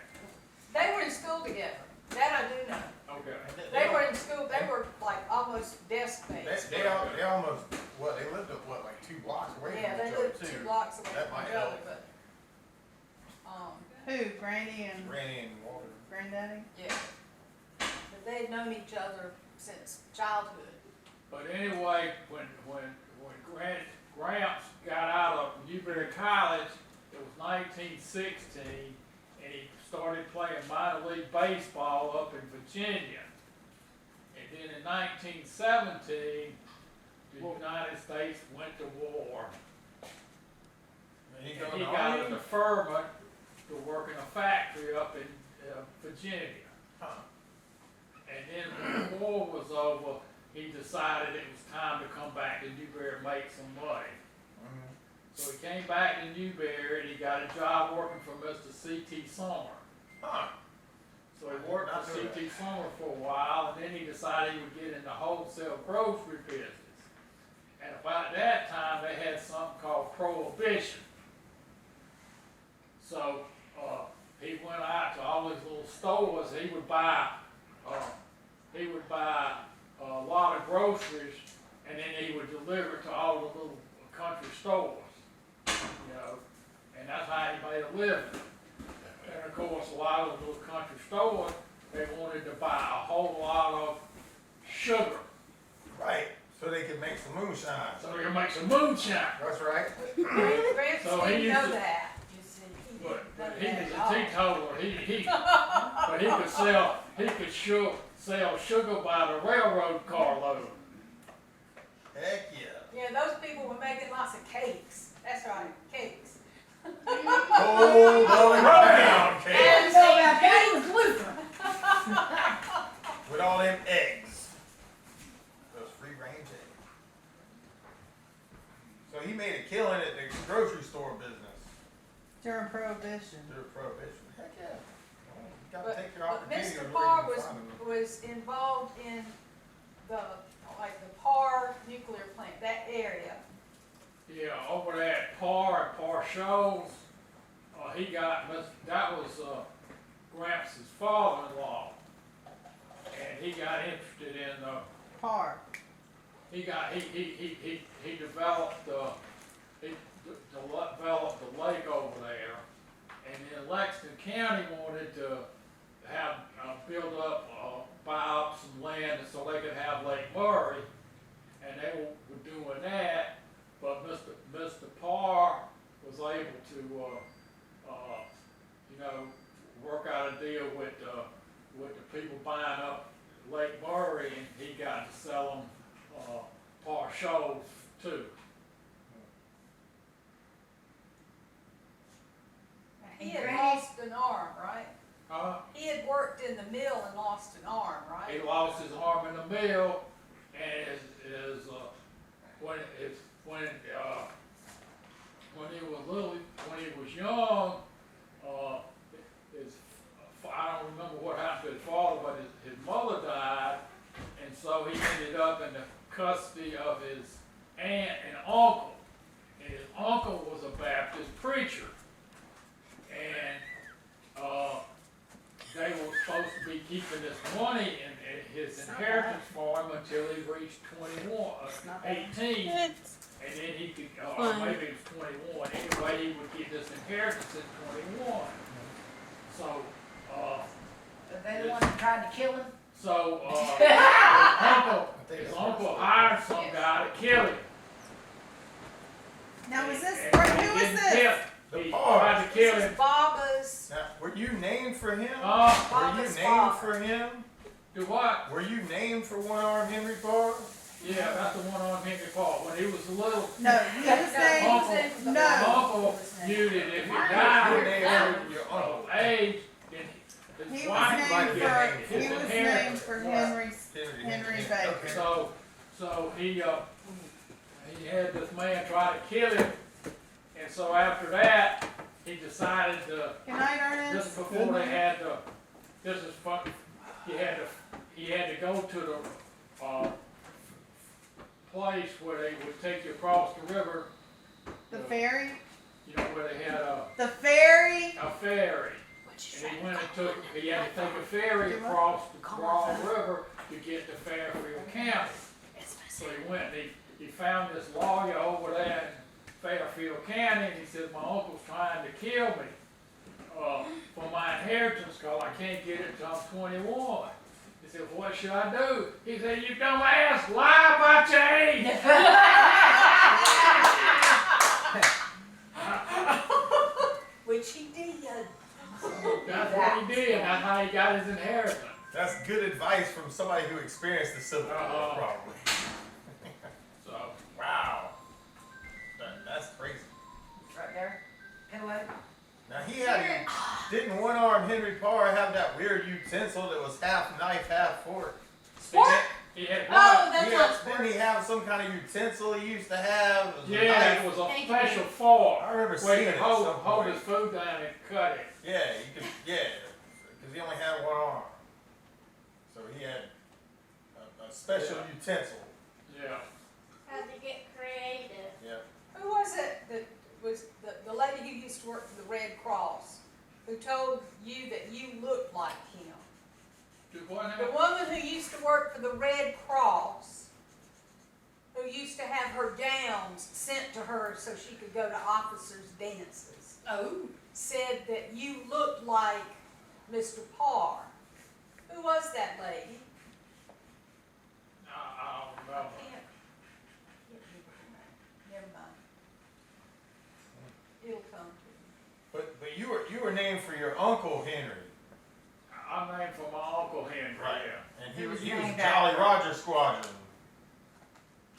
They were in school together, that I do know. Okay. They were in school, they were like almost desk mates. They almost, they lived like 2 blocks away Yeah, from they each other lived too. 2 blocks away That from might each other, help. but, Who? Granny and Granny and Walter. Granddaddy? yeah. But they'd known each other since childhood. But anyway, when Gramps got out of Newberry College, it was 1916, and he started playing minor league baseball up in Virginia. And then in 1917, the United States went to war. And he And he got a deferment to work in a factory up in Virginia. Huh. And then when the war was over, he decided it was time to come back to Newberry and make some money. Mhm. So he came back to Newberry and he got a job working for Mr. C.T. Summer. Huh. So he worked for C.T. Summer for a while, and then he decided he would get into wholesale grocery business. And about that time, they had something called Prohibition. So he went out to all these little stores. He would buy a lot of groceries, and then he would deliver it to all the little country stores. You know, and that's how he made a living. And of course, a lot of the little country stores, they wanted to buy a whole lot of sugar, Right. So they could make some moonshine. so they could make some moonshine. That's right. Gramps So he didn't used know to- that, you see, he didn't know But he that was at a all. teetotaler. But he could sell sugar by the railroad carload. Heck yeah. Yeah, those people were making lots of cakes, that's right, cakes. Cold boiling down cake And So that daddy was Luther. with all them eggs. Those free range eggs. So he made a killing at the grocery store business During Prohibition. through Prohibition. Heck yeah. Well, you gotta But, take your but opportunity. Mr. when Parr you find them. was involved in the Parr nuclear plant, that area. Yeah, over there at Parr Shoals, that was Gramps' father-in-law. And he got interested in Park. he developed developed the lake over there, and then Lexington County wanted to have build up, buy up some land so they could have Lake Murray, and they were doing that, but Mr. Parr was able to work out a deal with the people buying up Lake Murray, and he got to sell them Parr Shoals too. He had Granny- lost an arm, right? Huh? He lost an arm, he right? lost his arm in the mill, and when he was little, when he was young, his, I don't remember what happened to his father, but his mother died, and so he ended up in the custody of his aunt and uncle. And his uncle was a Baptist preacher. And, they were supposed to be keeping this money in his inheritance for him until he reached 18, and then he could, or maybe it was 21. Anyway, he would get this inheritance at 21. So, Are they the one that tried to kill him? so, his uncle hired some guy to kill him. Now is this, And who he is didn't this? kill him. The He Parrs. tried to kill This him. is Baba's, Now, were you named for him? Uh, Were you Baba's named father. for him? do what? Were you named for one-armed Henry Parr? Yeah, that's the one on Henry Paul. When he was little, No, he was named, Uncle, no. Uncle knew that if he Your died name of your uncle. age, then He his was wife named might for, get he his was named inheritance. for Henry Baker. Okay. So he had this man try to kill him, and so after that, he decided to, Good night, Ernest. just before they had the, this is fun, he had to go to the, place where they would take you across the river, The ferry? you know, where they had The ferry? a ferry. And he went and he had to take a ferry across the Broad River to get to Fairfield County. So he went and he found this lawyer over there in Fairfield County, and he said, my uncle's trying to kill me, for my inheritance, cause I can't get it till I'm 21. He said, what should I do? He said, you don't ask, lie about your age. which he did. That's what he did, that's how he got his inheritance. That's good advice from somebody who experienced the Civil War, probably. So, Wow. That's crazy. Right there. Pillow. Now didn't one-armed Henry Parr have that weird utensil that was half knife, half fork? he had Oh, one, that's Didn't he have some kind of utensil he used to have? It was a yeah, knife. it was a Thank you. special fork. I remember Where seeing you it could at hold some point. his food down and cut it. Yeah, because he only had one arm. So he had a special utensil. Yeah. Had to get creative. Yeah. Who was it that was the lady who used to work for the Red Cross, who told you that you looked like him? Do what The now? woman who used to work for the Red Cross, who used to have her gowns sent to her so she could go to officers' dances, said that you looked like Mr. Parr. Who was that lady? I don't I know. can't. Never mind. It'll come to me. But you were named for your uncle Henry. I'm named for my Uncle Henry. Right. Yeah. And He he was was named Jolly after- Roger Squadron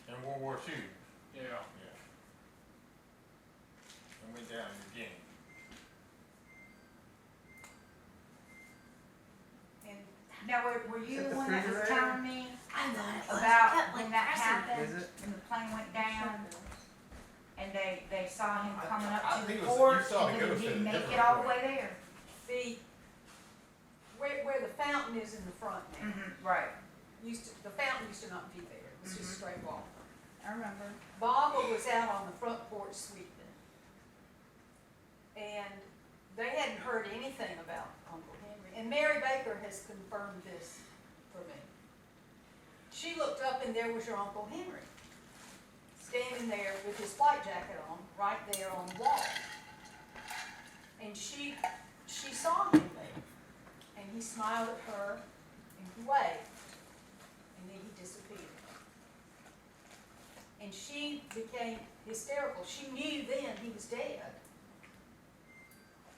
in World War II. Yeah. Yeah. And went down in Virginia. And Now, were you Is it the the one that was refrigerator? telling me I thought it was. about I kept, when like, that pressing happened? Is it? When the plane went down and they saw him coming I up to think the it was- fort you saw the and ghost he in didn't a make different it all the way. way there? where the fountain is in the front now, Right. the fountain used to not be there. It was just straight water. I remember. Baba was out on the front porch sweeping. And they hadn't heard anything about Uncle Henry. And Mary Baker has confirmed this for me. She looked up and there was your Uncle Henry, standing there with his white jacket on, right there on the wall. And she saw him there. And he smiled at her and he waved. And then he disappeared. And she became hysterical. She knew then he was dead.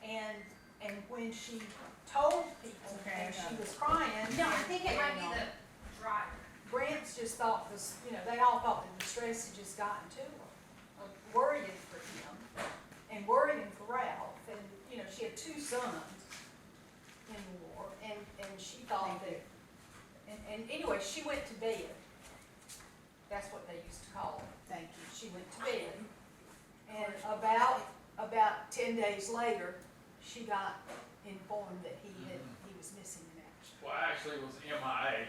And when she told people Okay, and I got she it. was crying. No, I think it might be and, the driver. Gramps just thought this, they all thought the distress had just gotten to her, worrying for him and worrying for Ralph. And, she had two sons in the war, and she thought that and anyway, she went to bed. That's what they used to call her. Thank you. She went to bed. And about 10 days later, she got informed that he was missing in action. Well, actually, it was MIA.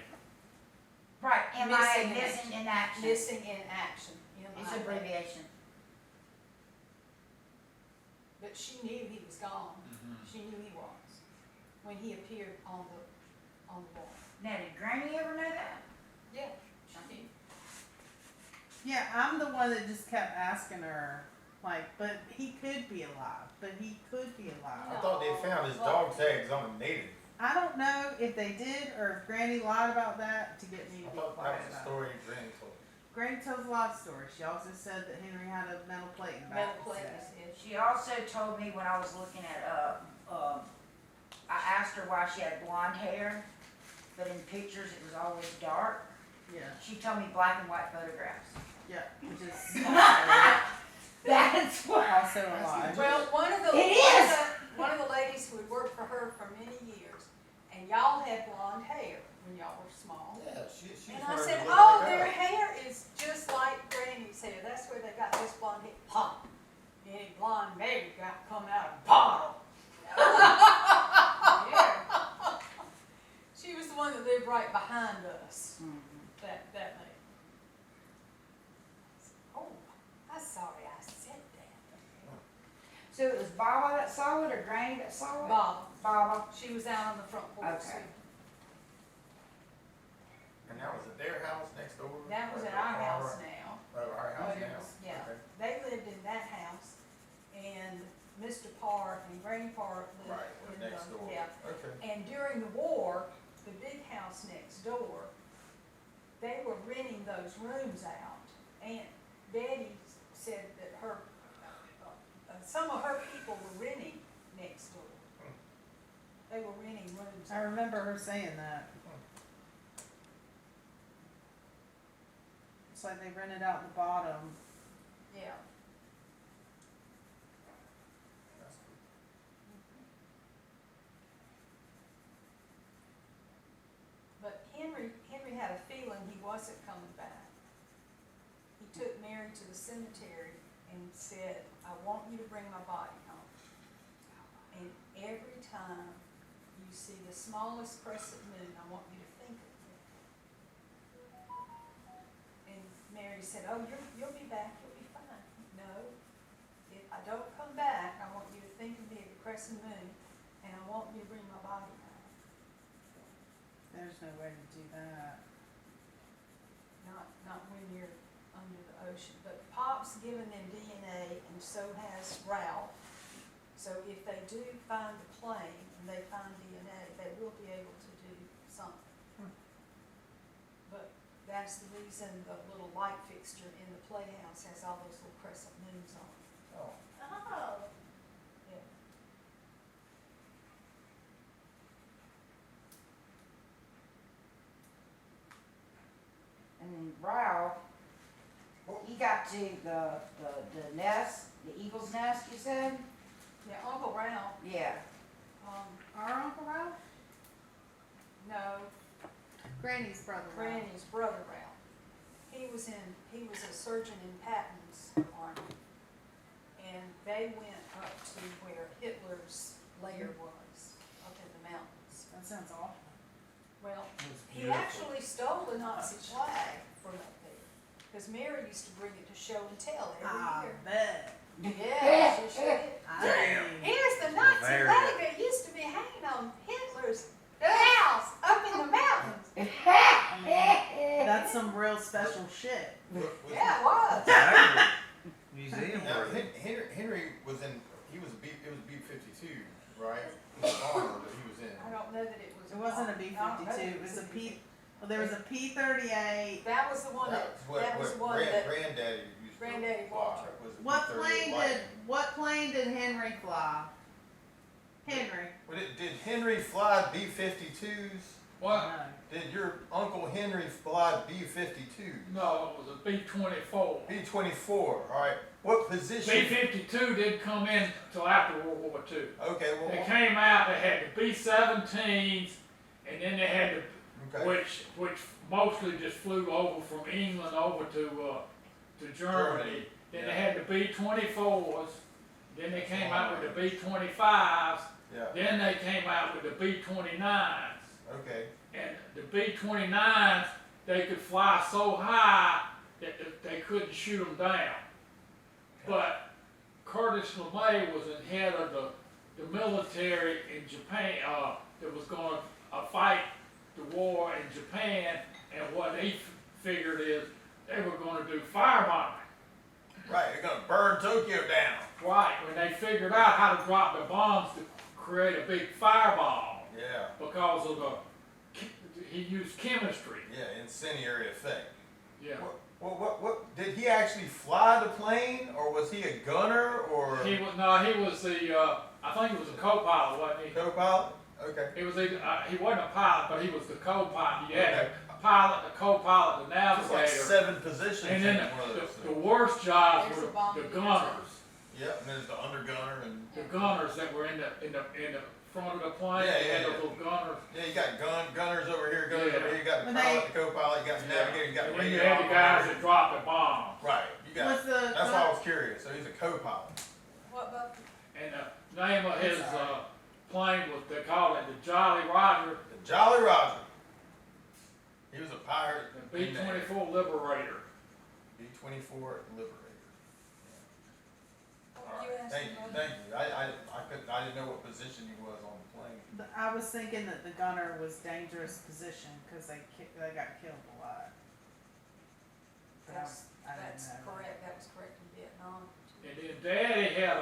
Right, MIA, Missing in missing in action. Missing in action. It's MIA. abbreviation. But she knew he was gone. Mhm. She knew he was when he appeared on the wall. Now, did Granny ever know that? Yeah, she knew. Yeah, I'm the one that just kept asking her, like, but he could be alive. But he could be alive. I thought they found his dog tags on a native. I don't know if they did or if Granny lied about that to get me I to be thought that quiet was the about it. story Granny told. Granny tells a lot of stories. She also said that Henry had a metal plate in the back. Metal of his plate head. is She also told me when I was looking at, I asked her why she had blonde hair, but in pictures it was always dark. Yeah, She told me black and white photographs. yeah, which is That's what. also a lie. Well, one of the It is! one of the ladies who had worked for her for many years, and y'all had blonde hair when y'all were small. Yeah, she And was I wearing said, a look oh, like their her. hair is just like Granny's hair. That's where they got this blonde hair. Pop. Any blonde baby got come out of a bottle. Yeah. She was the one that lived right behind us. That lady. Oh, I'm sorry I said that. So it was Baba that saw it or Granny that saw it? Bob, Baba. she was out on the front porch. Okay. And that was at their house next door? That was Or at the our house farm? now. Oh, our house But it now? was- yeah. Okay. They lived in that house, and Mr. Parr and Granny Parr lived Right, in was next door. yeah. Okay. And during the war, the big house next door, they were renting those rooms out. And Betty said that some of her people were renting next door. They were renting rooms. I remember her saying that. It's like they rented out the bottom. Yeah. That's cool. But Henry had a feeling he wasn't coming back. He took Mary to the cemetery and said, I want you to bring my body home. And every time you see the smallest crescent moon, I want you to think of me. And Mary said, oh, you'll be back, you'll be fine. No, if I don't come back, I want you to think of me at the crescent moon, and I want you to bring my body home. There's no way to do that. Not when you're under the ocean, but Pop's given them DNA and so has Ralph. So if they do find the plane and they find DNA, they will be able to do something. But that's the reason the little light fixture in the playhouse has all those little crescent moons on it. Oh, Oh. Yeah. And then Ralph, he got to the nest, the eagle's nest, you said? Yeah, Uncle Ralph, Yeah. Our Uncle Ralph? no, Granny's brother. Ralph. Granny's brother Ralph. He was a surgeon in Patton's army. And they went up to where Hitler's lair was, up in the mountains. That sounds awful. Well, it was he beautiful. actually stole the Nazi flag from up there. Cause Mary used to bring it to show and tell I every bet. year. Yeah, she did. Damn. Here's the Nazi Very flag that used to be hanging on Hitler's house up in the mountains. That's some real special shit. Yeah, it was. Museum Now, worthy. Henry was in, it was B-52, right? He was armored, but he was in. I don't know that it was. It wasn't a B-52. It was a P. Well, there was a P-38. That was the one that, that was one that Granddaddy used to Granddaddy fly, Walter. was a What B-38 plane did Lightning. Henry fly? Henry. Well, did Henry fly B-52s? What? No. Did your Uncle Henry fly B-52s? No, it was a B-24. B-24, all right. What position? B-52 didn't come in until after World War II. Okay, well, They came out, they had the B-17s, and then they had the Okay. which mostly just flew over from England over to Germany. Then they had the B-24s, then they came out with the B-25s, Yeah, then they came out with the B-29s. okay. And the B-29s, they could fly so high that they couldn't shoot them down. But Curtis LeMay was in head of the military in Japan, that was going to fight the war in Japan, and what they figured is they were going to do firebombing. Right, they're gonna burn Tokyo down. Right, when they figured out how to drop the bombs to create a big fireball Yeah, because of he used chemistry. yeah, incendiary effect. Yeah. What, did he actually fly the plane, or was he a gunner, or He was the I think he was a co-pilot, wasn't he? co-pilot? Okay. He was either, he wasn't a pilot, but he was the co-pilot. You had Okay. a pilot, a co-pilot, the It's like navigator, 7 positions and in then one of those the things. worst jobs There's were a bomb the in there, gunners. Yep, and there's the undergunner, and The gunners that were in the front of the plane. Yeah, They had yeah, those yeah. little gunners. yeah, you got gunners over here, gunners Yeah. over here. You got the When pilot, the co-pilot, you got the navigator, you got the And then you radio. had the guys operator. that dropped the bomb. Right, you got. Was the That's why I was curious. So he's a co-pilot. What about And the name of his plane was, they called it the Jolly Roger, The Jolly Roger. He was a pirate. the B-24 Liberator. B-24 Liberator. what All you right. asked Thank me you, about? thank you. I didn't know what position he was on the plane. I was thinking that the gunner was dangerous position because they got killed a lot. But I didn't That's know. correct, that was correct in Vietnam. And then Daddy had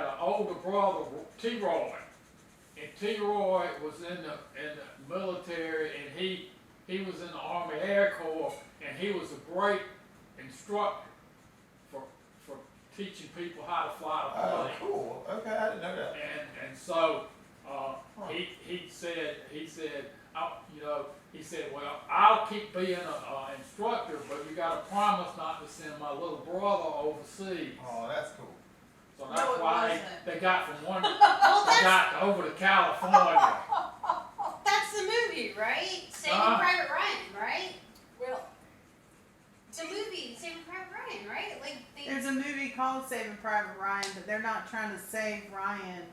an older brother, T-Roy. And T-Roy was in the military, and he was in the Army Air Corps, and he was a great instructor for teaching people how to fly the Oh, plane. cool. Okay, I didn't know that. And so he said, he said, well, I'll keep being an instructor, but you got to promise not to send my little brother overseas. Oh, that's cool. So No, that's it why wasn't. they got from one, Well, they got over to California. that's the movie, right? Saving Huh? Private Ryan, right? Well, It's a movie, Saving Private Ryan, right? Like There's a movie called Saving Private Ryan, but they're not trying to save Ryan.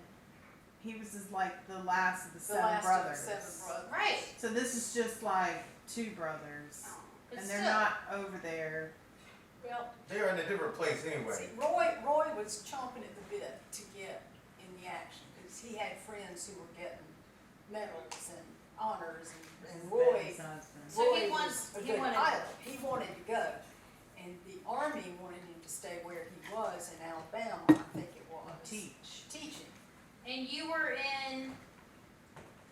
He was just like the last of the the seven last brothers. of the 7 brothers. right. So this is just like 2 brothers, But and they're still. not over there. Well, They're in a different place anyway. see, Roy was chomping at the bit to get in the action, because he had friends who were getting medals and honors, and Roy, His husband. So he Roy wants- was a he good wanted- pilot. He wanted to go, and the Army wanted him to stay where he was in Alabama, I think it was. Teach. Teaching. And you were in.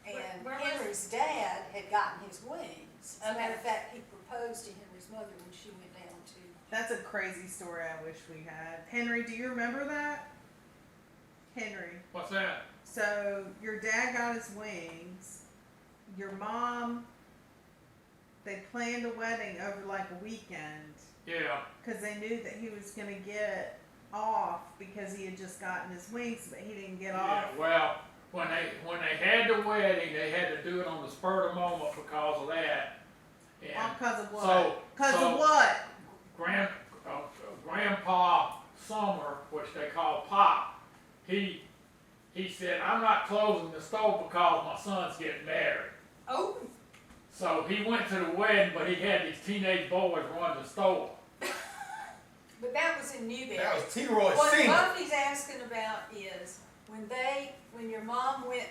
And Where was- Henry's dad had gotten his wings. As a matter Okay. of fact, he proposed to Henry's mother when she went down to. That's a crazy story. I wish we had. Henry, do you remember that? Henry. What's that? So your dad got his wings. Your mom. They planned a wedding over like a weekend Yeah, because they knew that he was gonna get off because he had just gotten his wings, but he didn't get yeah, off. well, when they had the wedding, they had to do it on the spur of the moment because of that. And Because of what? so, Because so of what? Grandpa Summer, which they call Pop, he said, I'm not closing the store because my son's getting married. Oh, So he went to the wedding, but he had these teenage boys run the store. but that was in Newberry. That was T-Roy What Senior. Buffy's asking about is, when your mom went